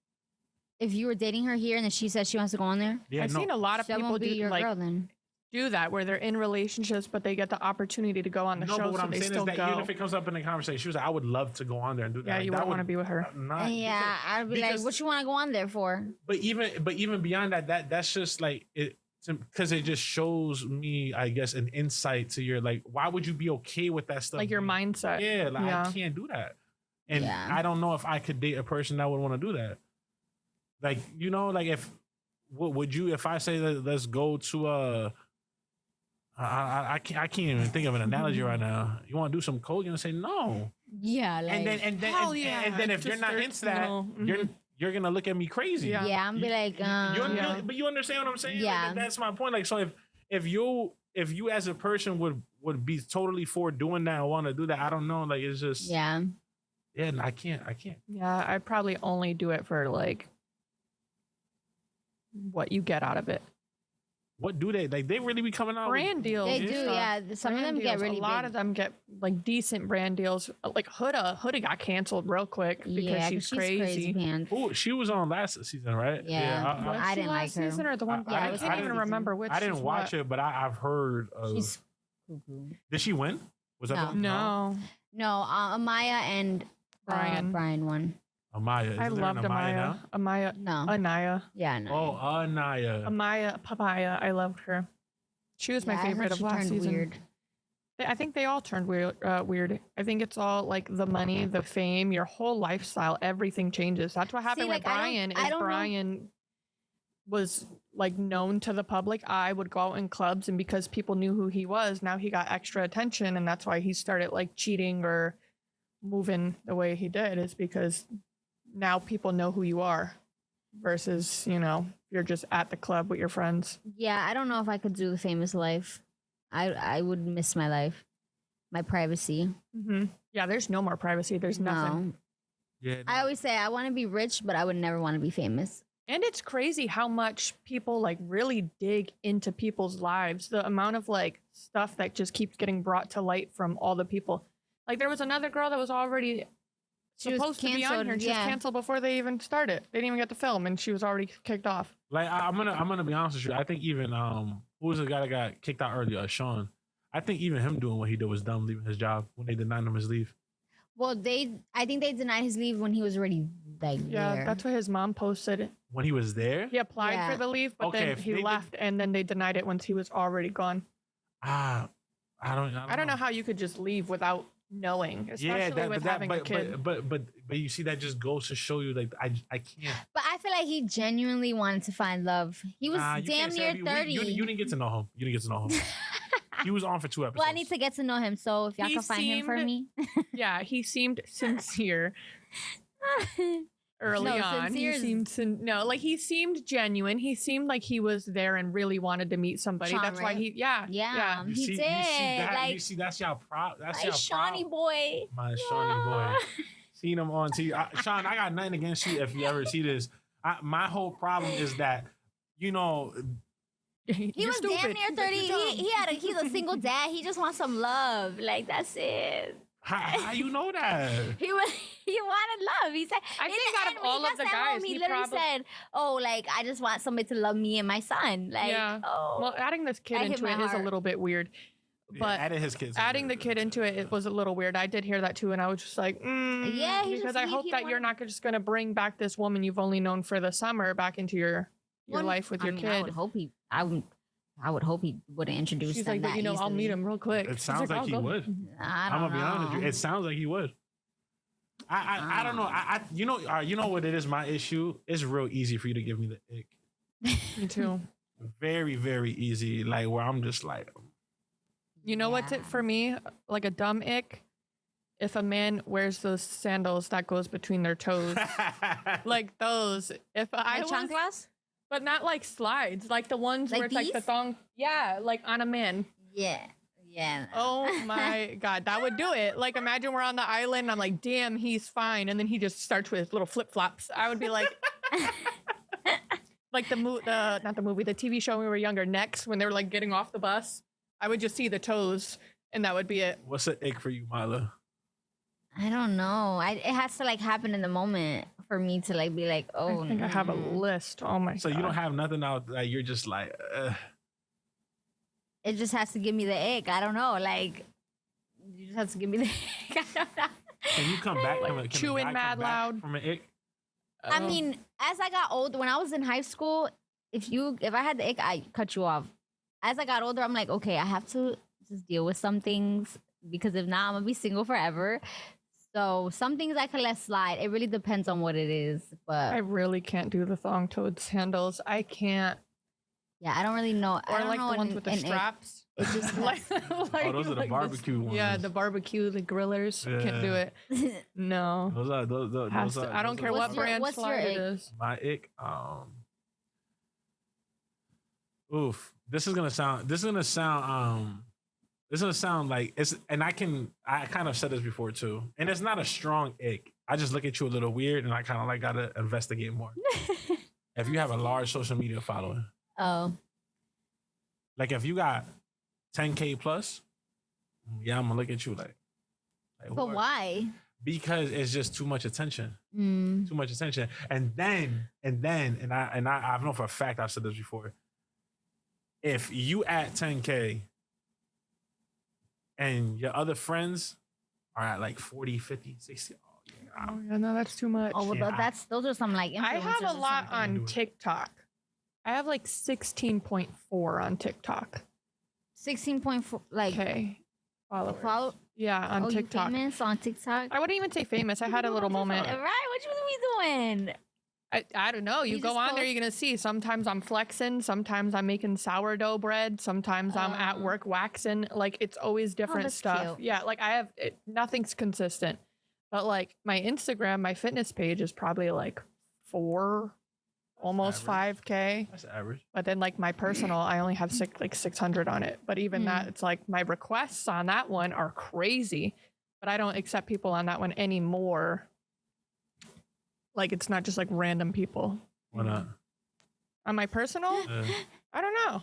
If you were dating her here and then she said she wants to go on there, Yeah, I've no. seen a lot of that people won't be do your like girl then. do that where they're in relationships but they get the opportunity to go on the No, show but what so I'm they saying still is that go. even if it comes up in the conversation, she was like, I would love to go on there and do that. Yeah, Like, you that wouldn't want to be with her. Not, Yeah, I'd be like, because- what you want to go on there for? But even beyond that's just like it, because it just shows me, I guess, an insight to your like, why would you be okay with that stuff? Like your being- mindset. Yeah, like Yeah. I can't do that, and Yeah. I don't know if I could date a person that would want to do that. Like, you know, like would you if I say that let's go to I can't even think of an analogy right now. You want to do some coke? You're gonna say no, Yeah, like and then Hell yeah. and then if It's you're just not their- into that, no, you're gonna look at me crazy. Yeah. yeah, I'm be like, Yeah. But you understand what I'm saying? Yeah. Like, that's my point. Like, so if you as a person would be totally for doing that and want to do that, I don't know. Like, it's just yeah. no, I can't. Yeah, I'd probably only do it for like what you get out of it. What do they like? They really be coming out Brand deals. They and do, stuff. yeah. Some of Brand them get deals. really A lot big. of them get like decent brand deals. Like Huda got canceled real quick because Yeah, 'cause she's crazy. pants. Who she was on last season, right? Yeah. Was I she didn't like last her. season or the one? I- I I, didn't- can't I even didn't- remember which. I didn't watch it, but I've heard of. She's cuckoo. Did she win? Was that No. the- No, No, Amaya and Brian. Brian won. Amaya. I Isn't there an loved Amaya. now? Amaya. No. Anaya. Yeah, no. Oh, Anaya. Amaya Papaya. I loved her. She was Yeah, I my heard favorite of she last turned season. weird. I think they all turned weird. Weird. I think it's all like the money, the fame, your whole lifestyle. Everything changes. That's what happened with Brian. Brian was like known to the public eye, would go out in clubs, and because people knew who he was, now he got extra attention, and that's why he started like cheating or moving the way he did. Is because now people know who you are, versus you're just at the club with your friends. Yeah, I don't know if I could do the famous life. I would miss my life, my privacy. Mm-hmm. Yeah, there's no more privacy. There's nothing. Yeah, no. I always say I want to be rich, but I would never want to be famous. And it's crazy how much people like really dig into people's lives. The amount of like stuff that just keeps getting brought to light from all the people. Like there was another girl that was already supposed to be on here. And she was canceled before they even started. They didn't even get to film, and she was already kicked off. Like I'm gonna be honest with you. I think even who was the guy that got kicked out earlier? Sean. I think even him doing what he did was dumb, leaving his job when they denied him his leave. Well, I think they denied his leave when he was already like there. That's what his mom posted. When he was there? He applied for the leave, but then he left, and then they denied it once he was already gone. I don't know how you could just leave without knowing, especially with having a kid. But you see, that just goes to show you, like, I can't. But I feel like he genuinely wanted to find love. He was damn near 30. You didn't get to know him. He was on for 2 episodes. Well, I need to get to know him, so if y'all can find him for me. Yeah, he seemed sincere. Early on, he seemed genuine. He seemed like he was there and really wanted to meet somebody. Sean, that's why he he did. You see, that's y'all problem. That's my Shawnee boy. My Shawnee boy. Seen him on TV. Sean, I got nothing against you if you ever see this. My whole problem is that, he was damn near 30. He's a single dad. He just wants some love. Like, that's it. How you know that? He wanted love. He said, I think out of all of the guys, he literally said, "Oh, like I just want somebody to love me and my son." Like, well, adding this kid into it is a little bit weird. But adding the kid into it was a little weird. I did hear that too, and I was just like, because I hope that you're not just going to bring back this woman you've only known for the summer back into your life with your kid. I would hope he wouldn't introduce She's them like, that I'll meet him real quick. It sounds like he would. I'm gonna be honest with you. It sounds like he would. I don't know. You know what it is? My issue. It's real easy for you to give me the ick. Me too. Very, very easy. Like where I'm just like. You know what's it for me? Like a dumb ick. If a man wears those sandals that goes between their toes, like those. If I was chanclas? But not like slides, like the ones where it's like the thong. Yeah, like on a man. Yeah. Oh my God, that would do it. Like imagine we're on the island and I'm like, damn, he's fine. And then he just starts with his little flip flops. I would be like, like the TV show when we were younger, Next, when they were like getting off the bus. I would just see the toes and that would be it. What's an ick for you, Myla? I don't know. It has to like happen in the moment for me to like be like, oh. I think I have a list. Oh my God. So you don't have nothing out that you're just like. It just has to give me the ick. I don't know. Like, you just have to give me the ick. I don't know. Can you come back? Like chewing mad loud from an ick? I mean, as I got older, when I was in high school, if I had the ick, I cut you off. As I got older, I'm like, okay, I have to just deal with some things because if not, I'm gonna be single forever. So some things I can let slide. It really depends on what it is. But I really can't do the thong-toed sandals. I can't. Yeah, I don't really know. Or like the ones with the straps. It just like those are the barbecue ones. Yeah, the barbecue, the grillers. Yeah. Can't do it. No. Those are. I don't care what brand slide it is. My ick. Oof. This is gonna sound like it's, and I kind of said this before too, and it's not a strong ick. I just look at you a little weird, and I kind of like gotta investigate more. If you have a large social media following, like if you got 10K plus, yeah, I'm gonna look at you like but why? Because it's just too much attention, too much attention, and I've known for a fact I've said this before. If you at 10K. And your other friends are at like 40, 50, 60. Oh, yeah, no, that's too much. Oh, well, those are some like influencers. I have a lot on TikTok. I have like 16.4 on TikTok. 16.4, like. Okay. followers. Follow? Yeah, on You TikTok. famous on TikTok? I wouldn't even say famous. I had a little moment. Right? What you be doing? I don't know. You You go just on there, post- you're gonna see. Sometimes I'm flexing. Sometimes I'm making sourdough bread. Sometimes I'm at work waxing. Like it's always different that's stuff. cute. Yeah, like nothing's consistent. But like my Instagram, my fitness page is probably like 4, almost average. 5K. That's average. But then like my personal, I only have 600 on it. But even that, it's like my requests on that one are crazy. But I don't accept people on that one anymore. Like it's not just like random people. Why not? On my personal, I don't know.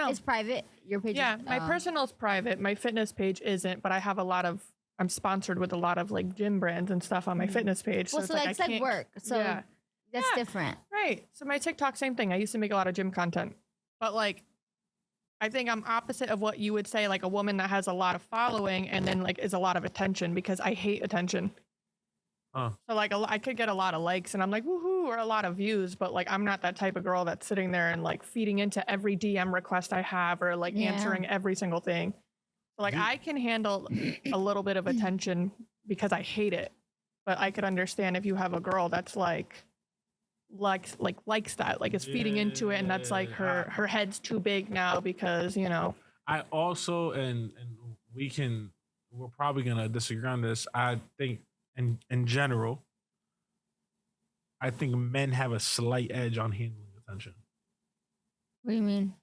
It's private. Your page. Yeah, is, my personal's private. My fitness page isn't, but I have I'm sponsored with a lot of like gym brands and stuff on my fitness page. Well, So so it's that's I like can't- work. So Yeah. that's Yeah. different. Right. So my TikTok, same thing. I used to make a lot of gym content, but like, I think I'm opposite of what you would say, like a woman that has a lot of following and then like is a lot of attention because I hate attention. Huh. So like I could get a lot of likes and I'm like woohoo or a lot of views, but like I'm not that type of girl that's sitting there and like feeding into every DM request I have or like Yeah. answering every single thing. So like I can handle a little bit of attention because I hate it, but I could understand if you have a girl that's likes that, like is feeding into it, and that's like her head's too big now because I also and we're probably gonna disagree on this. I think in general, I think men have a slight edge on handling attention. What do you mean?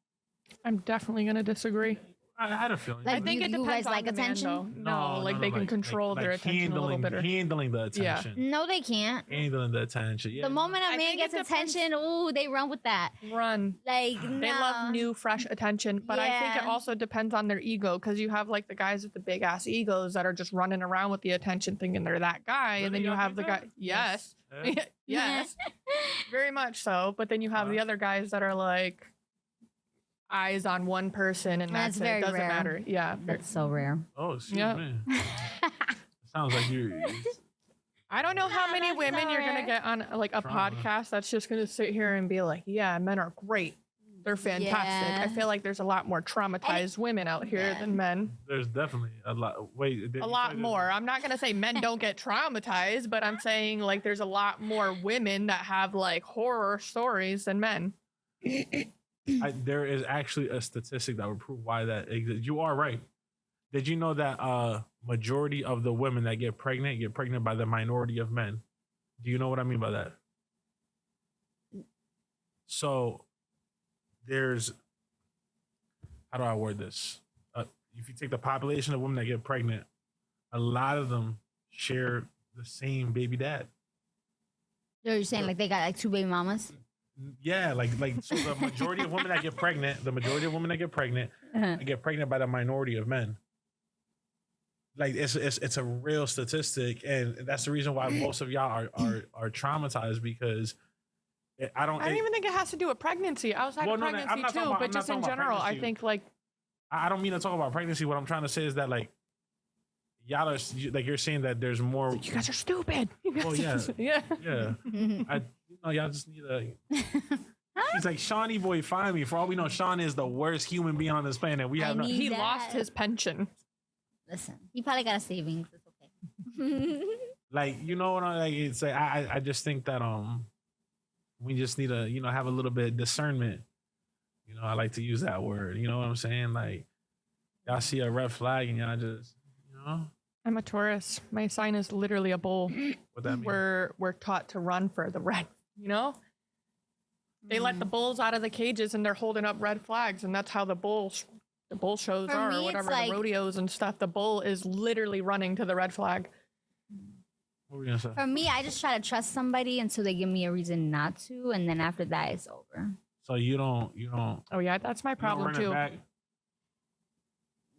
I'm definitely gonna disagree. I had a feeling. Like, I think it you depends guys on like the man, attention? though. No, like they can control their attention a little better. Handling the attention. No, they can't. Handling the attention. Yeah. The moment a I man think gets it depends. attention, ooh, they run with that. Run. Like, They love new, fresh attention, but I think it Yeah. also depends on their ego because you have like the guys with the big ass egos that are just running around with the attention, thinking they're that guy, and then Really? you Y'all have the think guy. that? Yes, Yeah. yes, very much so. But then you have the other guys that are like eyes on one person, and That's that's it. very It doesn't rare. matter. Yeah, That's so rare. Oh, excuse Yeah. me. Sounds like you. I don't know how Yeah, many that's women so you're gonna rare. get on like a Trauma. podcast that's just gonna sit here and be like, yeah, men are great. They're fantastic. Yeah. I feel like there's a lot more traumatized women out here than men. There's definitely a lot. Wait, did A you lot say there's- more. I'm not gonna say men don't get traumatized, but I'm saying like there's a lot more women that have like horror stories than men. There is actually a statistic that would prove why that exists. You are right. Did you know that majority of the women that get pregnant by the minority of men? Do you know what I mean by that? So there's, how do I word this? If you take the population of women that get pregnant, a lot of them share the same baby dad. You're saying like they got like 2 baby mamas? Yeah, like so the majority of women that get pregnant, get pregnant by the minority of men. Like it's a real statistic, and that's the reason why most of y'all are traumatized because I don't even think it has to do with pregnancy. Outside of I'm pregnancy not talking too, about- but I'm not just in talking about general, I pregnancy. think like I don't mean to talk about pregnancy. What I'm trying to say is that like y'all are like you're saying that there's more. you guys are stupid. Oh yeah, Yeah. yeah. Y'all just need a. He's like Shawnee boy, find me. For all we know, Sean is the worst human being on this planet. We I have no. need- He that. lost his pension. Listen, he probably got a savings. It's okay. Like you know what I like. It's like I just think that we just need to have a little bit of discernment. I like to use that word. You know what I'm saying? Like y'all see a red flag and y'all just I'm a Taurus. My sign is literally a bull. what that means. We're taught to run for the red. They let the bulls out of the cages and they're holding up red flags, and that's how the bull shows For are, me, or it's whatever, like- the rodeos and stuff. The bull is literally running to the red flag. What were we gonna say? For me, I just try to trust somebody until they give me a reason not to, and then after that, it's over. So you don't Oh yeah, that's my you don't problem run it too. back?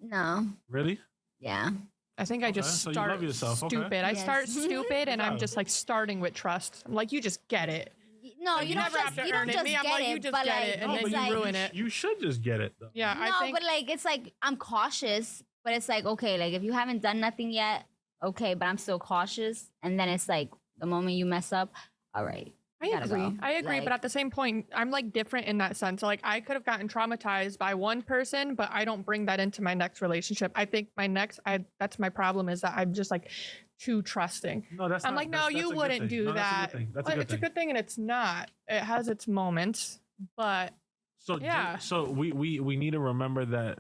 No. Really? Yeah. I think I Okay, just so you start love yourself, okay. stupid. I Yes. start stupid, and I'm Yeah. just like starting with trust. I'm like, you just get it. No, Like, you don't never just, have to you don't earn it. just Me, I'm get like, it, you just but get like, it, and it's then you like, ruin it. You should just get it though. Yeah, No, I think but like it's like I'm cautious, but it's like okay, like if you haven't done nothing yet, okay, but I'm still cautious, and then it's like the moment you mess up, all right, I agree, but at the same point, I'm like different in that sense. So, like, I could have gotten traumatized by one person, but I don't bring that into my next relationship. I think that's my problem, is that I'm just like too trusting. No, that's I'm not, like, no, you wouldn't do no, that. It's a good thing, and it's not. It has its moments, but so yeah. So we need to remember that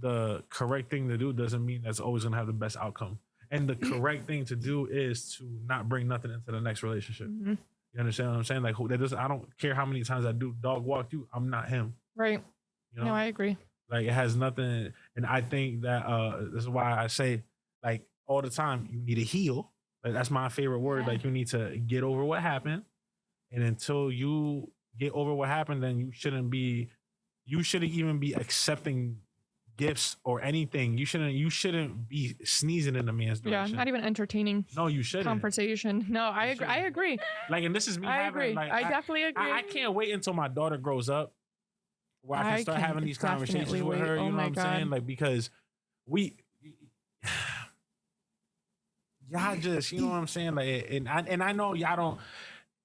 the correct thing to do doesn't mean that's always gonna have the best outcome. And the correct thing to do is to not bring nothing into the next relationship. Mm-hmm. You understand what I'm saying? Like, I don't care how many times I do dog walk you. I'm not him. Right. You know? No, I agree. Like, it has nothing. And I think that this is why I say, like, all the time, you need to heal. Like, that's my favorite word. Yeah. Like, you need to get over what happened. And until you get over what happened, then you shouldn't even be accepting gifts or anything. You shouldn't be sneezing in a man's direction. Yeah, not even entertaining. No, you shouldn't. Conversation. No, I agree. I agree. Like, and this is me. I agree. Like, I definitely agree. I can't wait until my daughter grows up where I can start having these conversations with her. You know what I'm saying? Like, because y'all just, you know what I'm saying? Like, and I know y'all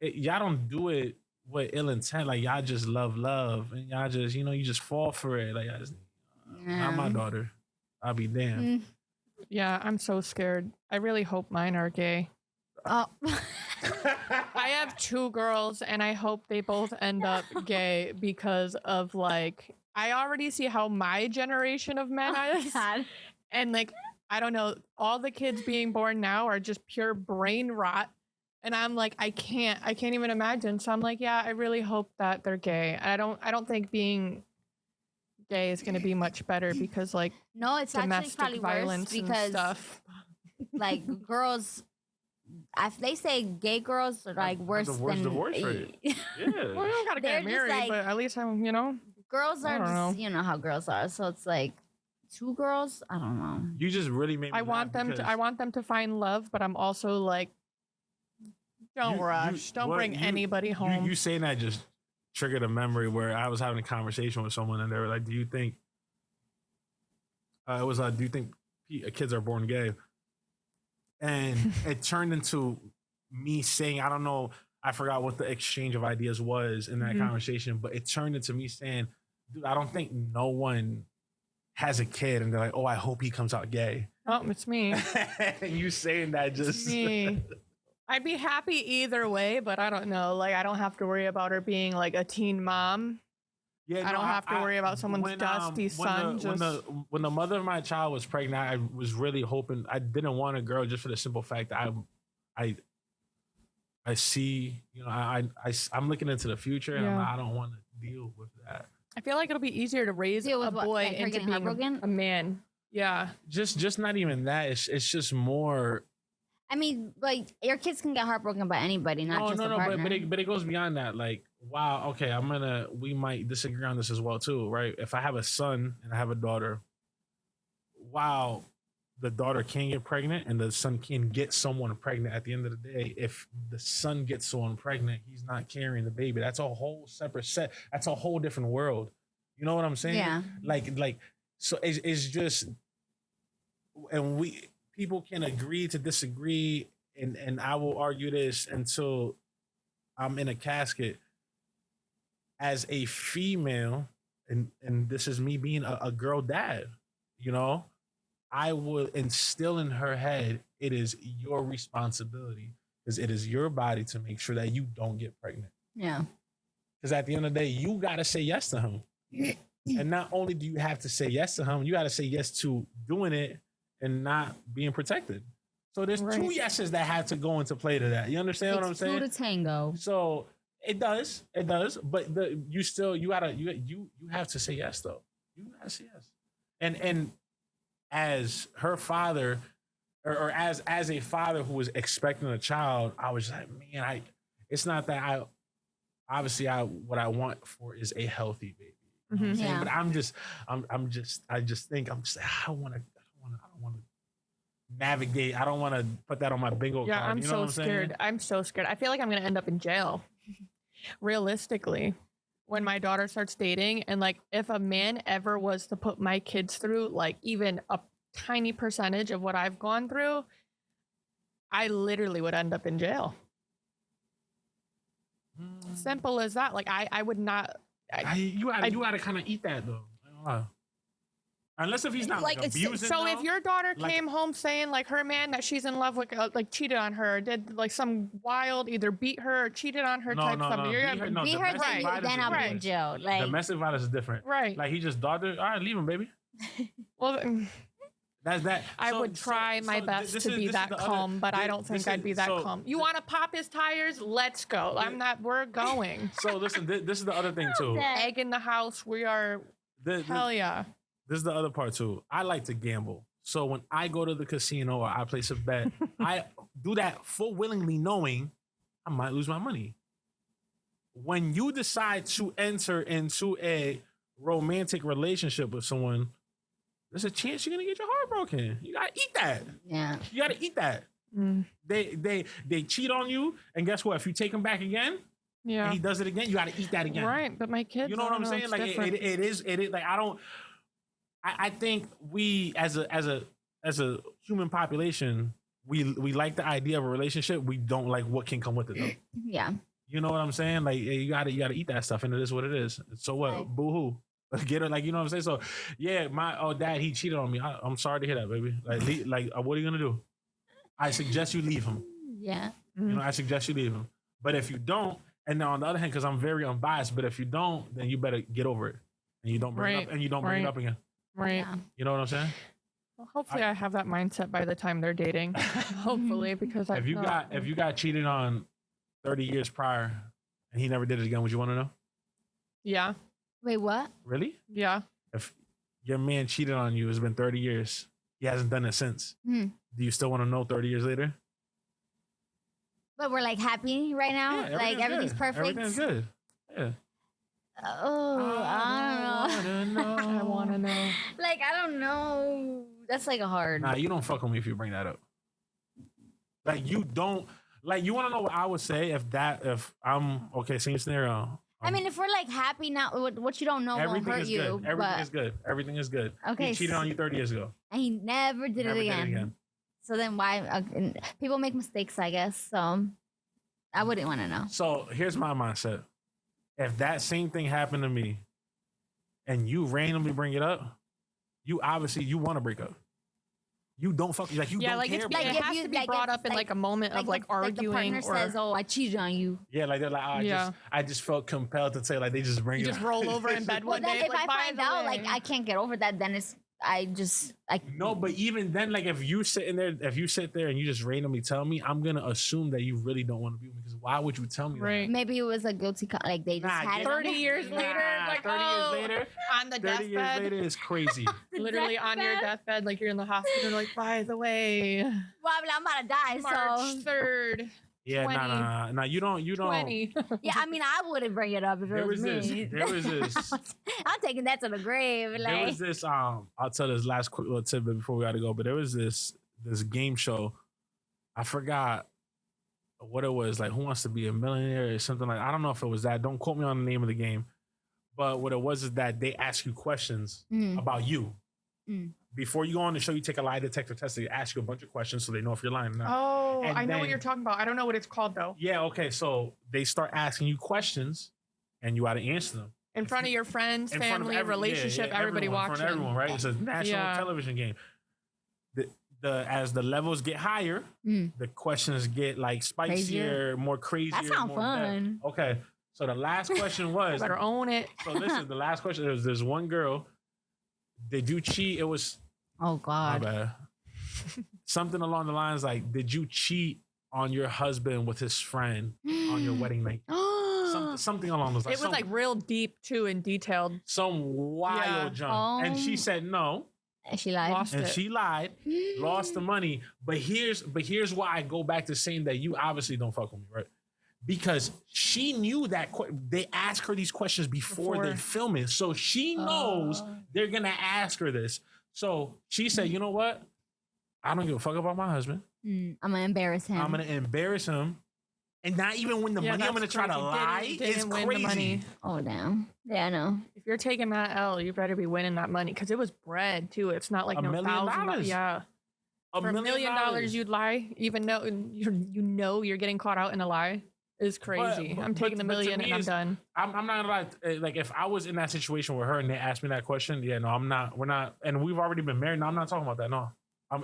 don't do it with ill intent. Like, y'all just love, and y'all just, you just fall for it. Like, not my daughter. I'll be damned. Yeah, I'm so scared. I really hope mine are gay. Oh. I have 2 girls, and I hope they both end up gay, because of, like, I already see how my generation of men is. God. And, like, I don't know, all the kids being born now are just pure brain rot. And I'm like, I can't even imagine. So I'm like, yeah, I really hope that they're gay. I don't think being gay is going to be much better, because, like, no, it's actually domestic probably violence worse, because and stuff. like, girls, they say gay girls are like worse the worst than divorce rate. Yeah. Well, you don't gotta They're get just married, like- but at least I'm, girls I are don't just, know. you know how girls are. So it's like 2 girls. I don't know. You just really made me I want them to find love, but I'm also like, don't rush. Don't bring anybody home. You saying that just triggered a memory where I was having a conversation with someone, and they were like, "Do you think do you think kids are born gay?" And it turned into me saying, I don't know, I forgot what the exchange of ideas was in that conversation, but it turned into me saying, dude, I don't think no one has a kid and they're like, oh, I hope he comes out gay. Oh, it's me. And you saying that just... It's me. I'd be happy either way, but I don't know. Like, I don't have to worry about her being like a teen mom. Yeah, I don't have to worry about someone's dusty son. When the mother of my child was pregnant, I was really hoping. I didn't want a girl just for the simple fact that I see, I'm looking into the future, and I don't want to deal with that. I feel like it'll be easier to raise a boy like her into getting being heartbroken? a man. Yeah. Just not even that. It's just more. I mean, like, your kids can get heartbroken by anybody, not just a partner. But it goes beyond that. Like, wow, okay, we might disagree on this as well too, right? If I have a son and I have a daughter, wow, the daughter can get pregnant and the son can get someone pregnant. At the end of the day, if the son gets someone pregnant, he's not carrying the baby. That's a whole separate set. That's a whole different world. You know what I'm saying? Yeah. Like, so it's just, and people can agree to disagree, and I will argue this until I'm in a casket. As a female, and this is me being a girl dad, I will instill in her head, it is your responsibility, because it is your body to make sure that you don't get pregnant. Yeah. Because at the end of the day, you got to say yes to him. And not only do you have to say yes to him, you got to say yes to doing it and not being protected. So there's 2 yeses that have to go into play to that. You understand what I'm saying? 2 to tango. So it does, but you have to say yes though. You gotta say yes. And as her father, or as a father who was expecting a child, I was like, man, it's not that what I want for is a healthy baby. You know what I'm saying? But I just think I don't want to navigate. I don't want to put that on my bingo card. I'm so scared. I'm so scared. I feel like I'm going to end up in jail. Realistically, when my daughter starts dating, and like, if a man ever was to put my kids through like even a tiny percentage of what I've gone through, I literally would end up in jail. Simple as that. Like I would not. You gotta kind of eat that though. I don't know. Unless if he's not like abusing. So though, if your daughter like, came home saying like her man that she's in love with like cheated on her, did like some wild either beat her or cheated on her type stuff, you're gonna beat her, then I'll be in jail. Like domestic violence is different, right? Like he just dogged her. All right, leave him, baby. Well. That's that. I would try my best to be that calm, but I don't think I'd be that calm. You want to pop his tires? Let's go. I'm not. We're going. So listen, this is the other thing too. Egg in the house. We are. Hell yeah. This is the other part too. I like to gamble. So when I go to the casino or I place a bet, I do that full willingly knowing I might lose my money. When you decide to enter into a romantic relationship with someone, there's a chance you're gonna get your heart broken. You gotta eat that. Yeah. You gotta eat that. They cheat on you, and guess what? If you take him back again, and he does it again, you gotta eat that again. Right, but my kids, you know what I'm saying? Like it is like I think we as a human population, we like the idea of a relationship. We don't like what can come with it though. Yeah. You know what I'm saying? Like you gotta eat that stuff, and it is what it is. So what? Right. Boo hoo. Get it, like, you know what I'm saying? So yeah, my dad, he cheated on me. I'm sorry to hear that, baby. Like what are you gonna do? I suggest you leave him. Yeah. You know, I suggest you leave him. But if you don't, and now on the other hand, because I'm very unbiased, but if you don't, then you better get over it, and you don't bring it up, and you don't bring it up again. Right. Yeah. You know what I'm saying? Well, hopefully, I have that mindset by the time they're dating. Hopefully, because if you got cheated on 30 years prior, and he never did it again, would you want to know? Yeah. Wait, what? Really? Yeah. If your man cheated on you, it's been 30 years. He hasn't done it since. Do you still want to know 30 years later? But we're like happy right now? Yeah, like everything's perfect? Everything's good. Yeah. Oh, I don't know. I want to know. Like, I don't know. That's like a hard. Nah, you don't fuck with me if you bring that up. Like, you don't. Like, you want to know what I would say if I'm, okay, same scenario. I mean, if we're like happy now, what you don't know won't hurt you. Everything is good. Everything is good. Okay. He cheated on you 30 years ago. And he never did it again. So then why? People make mistakes, I guess. So I wouldn't want to know. So here's my mindset. If that same thing happened to me and you randomly bring it up, you obviously want to break up. You don't fuck like you don't care. Like it has to be brought up in like a moment of like arguing. Like the partner says, "Oh, I cheated on you." Yeah, like they're like, I just felt compelled to say, like they just bring it. You just roll over in bed one day. If I find out like I can't get over that, then it's no. But even then, like if you sit there and you just randomly tell me, I'm gonna assume that you really don't want to be with me because why would you tell me that? Maybe it was a guilty like they just had 30 years later. Like 30 years later on the deathbed. 30 years later is crazy. Literally on your deathbed, like you're in the hospital. Like by the way, well, I'm about to die. March 3rd. Yeah, 20. nah. You don't. 20. Yeah, I mean, I wouldn't bring it up if it was me. There was this. I'm taking that to the grave. Like. There was this. I'll tell this last quick little tidbit before we got to go. But there was this game show. I forgot what it was. Like, Who Wants to Be a Millionaire or something like. I don't know if it was that. Don't quote me on the name of the game. But what it was is that they ask you questions about you. Before you go on the show, you take a lie detector test. They ask you a bunch of questions so they know if you're lying or not. Oh, I know what you're talking about. I don't know what it's called though. Yeah, okay. So they start asking you questions, and you got to answer them in front of your friends, family, relationship, everybody watching. In front of everyone, right? It's a national television game. As the levels get higher, the questions get like spicier, more crazier. That sounds fun. Bad. Okay, so the last question was. Better own it. So listen, the last question was: there's one girl. Did you cheat? It was. Oh God. My bad. Something along the lines like, did you cheat on your husband with his friend on your wedding night? Something along those lines. It was like real deep too and detailed. Some wild junk. And she said no. And she lied. She lied, lost the money. But here's why I go back to saying that you obviously don't fuck with me, right? Because she knew that they ask her these questions before they film it. So she knows they're going to ask her this. So she said, you know what? I don't give a fuck about my husband. I'm going to embarrass him. I'm going to embarrass him. And not even win the money. I'm going to try to lie. It's crazy. Money. Oh, damn. Yeah, I know. If you're taking that L, you better be winning that money. Because it was bread, too. It's not like $1 million. Yeah. For $1 million, you'd lie, even though you know you're getting caught out in a lie. is crazy. I'm taking the but to million me and I'm it's- done. I'm not gonna lie. Like if I was in that situation with her and they asked me that question, yeah, no, I'm not. We're not, and we've already been married. No, I'm not talking about that. No.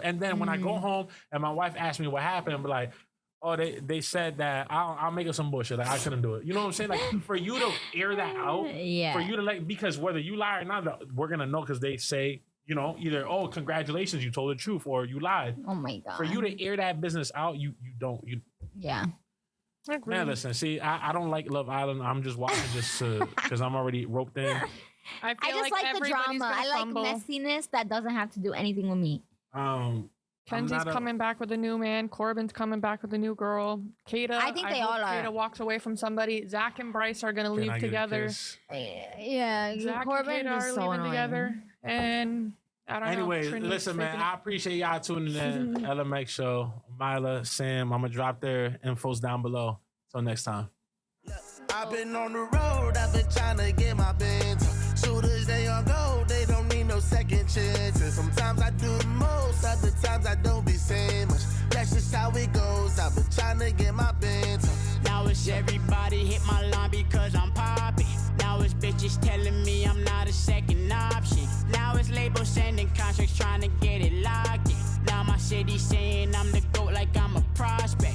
And then when I go home and my wife asks me what happened, I'm like, oh, they said that I'll make up some bullshit. Like I couldn't do it. You know what I'm saying? Like for you to air that out, Yeah. for you to like, because whether you lie or not, we're gonna know because they say, you know, either oh, congratulations, you told the truth, or you lied. Oh my god. For you to air that business out, you don't. Yeah. I agree. Man, listen, see, I don't like Love Island. I'm just watching just because I'm already roped in. I feel I just like the everybody's drama. gonna I like fumble. messiness that doesn't have to do anything with me. Kenzie's coming back with a new man. Corbin's coming back with a new girl. Kata, I think they hope all are. Kata walks away from somebody. Zach and Bryce are gonna leave together. Yeah, Zach Corbin and Kata is are so leaving annoying. together. And I don't know. Anyways, Trinity's listen, man, faking it. I appreciate y'all tuning in. LMX show. Myla, Sam, I'm gonna drop their infos down below. Till next time. I've been on the road, I've been trying to get my bands up. Shooters, they on go, they don't need no second chances. Sometimes I do the most, other times I don't be saying much. That's just how it goes, I've been trying to get my bands up. Now it's everybody hit my line because I'm popping. Now it's bitches telling me I'm not a second option. Now it's labels sending contracts trying to get it locked in. Now my city saying I'm the GOAT like I'm a prospect.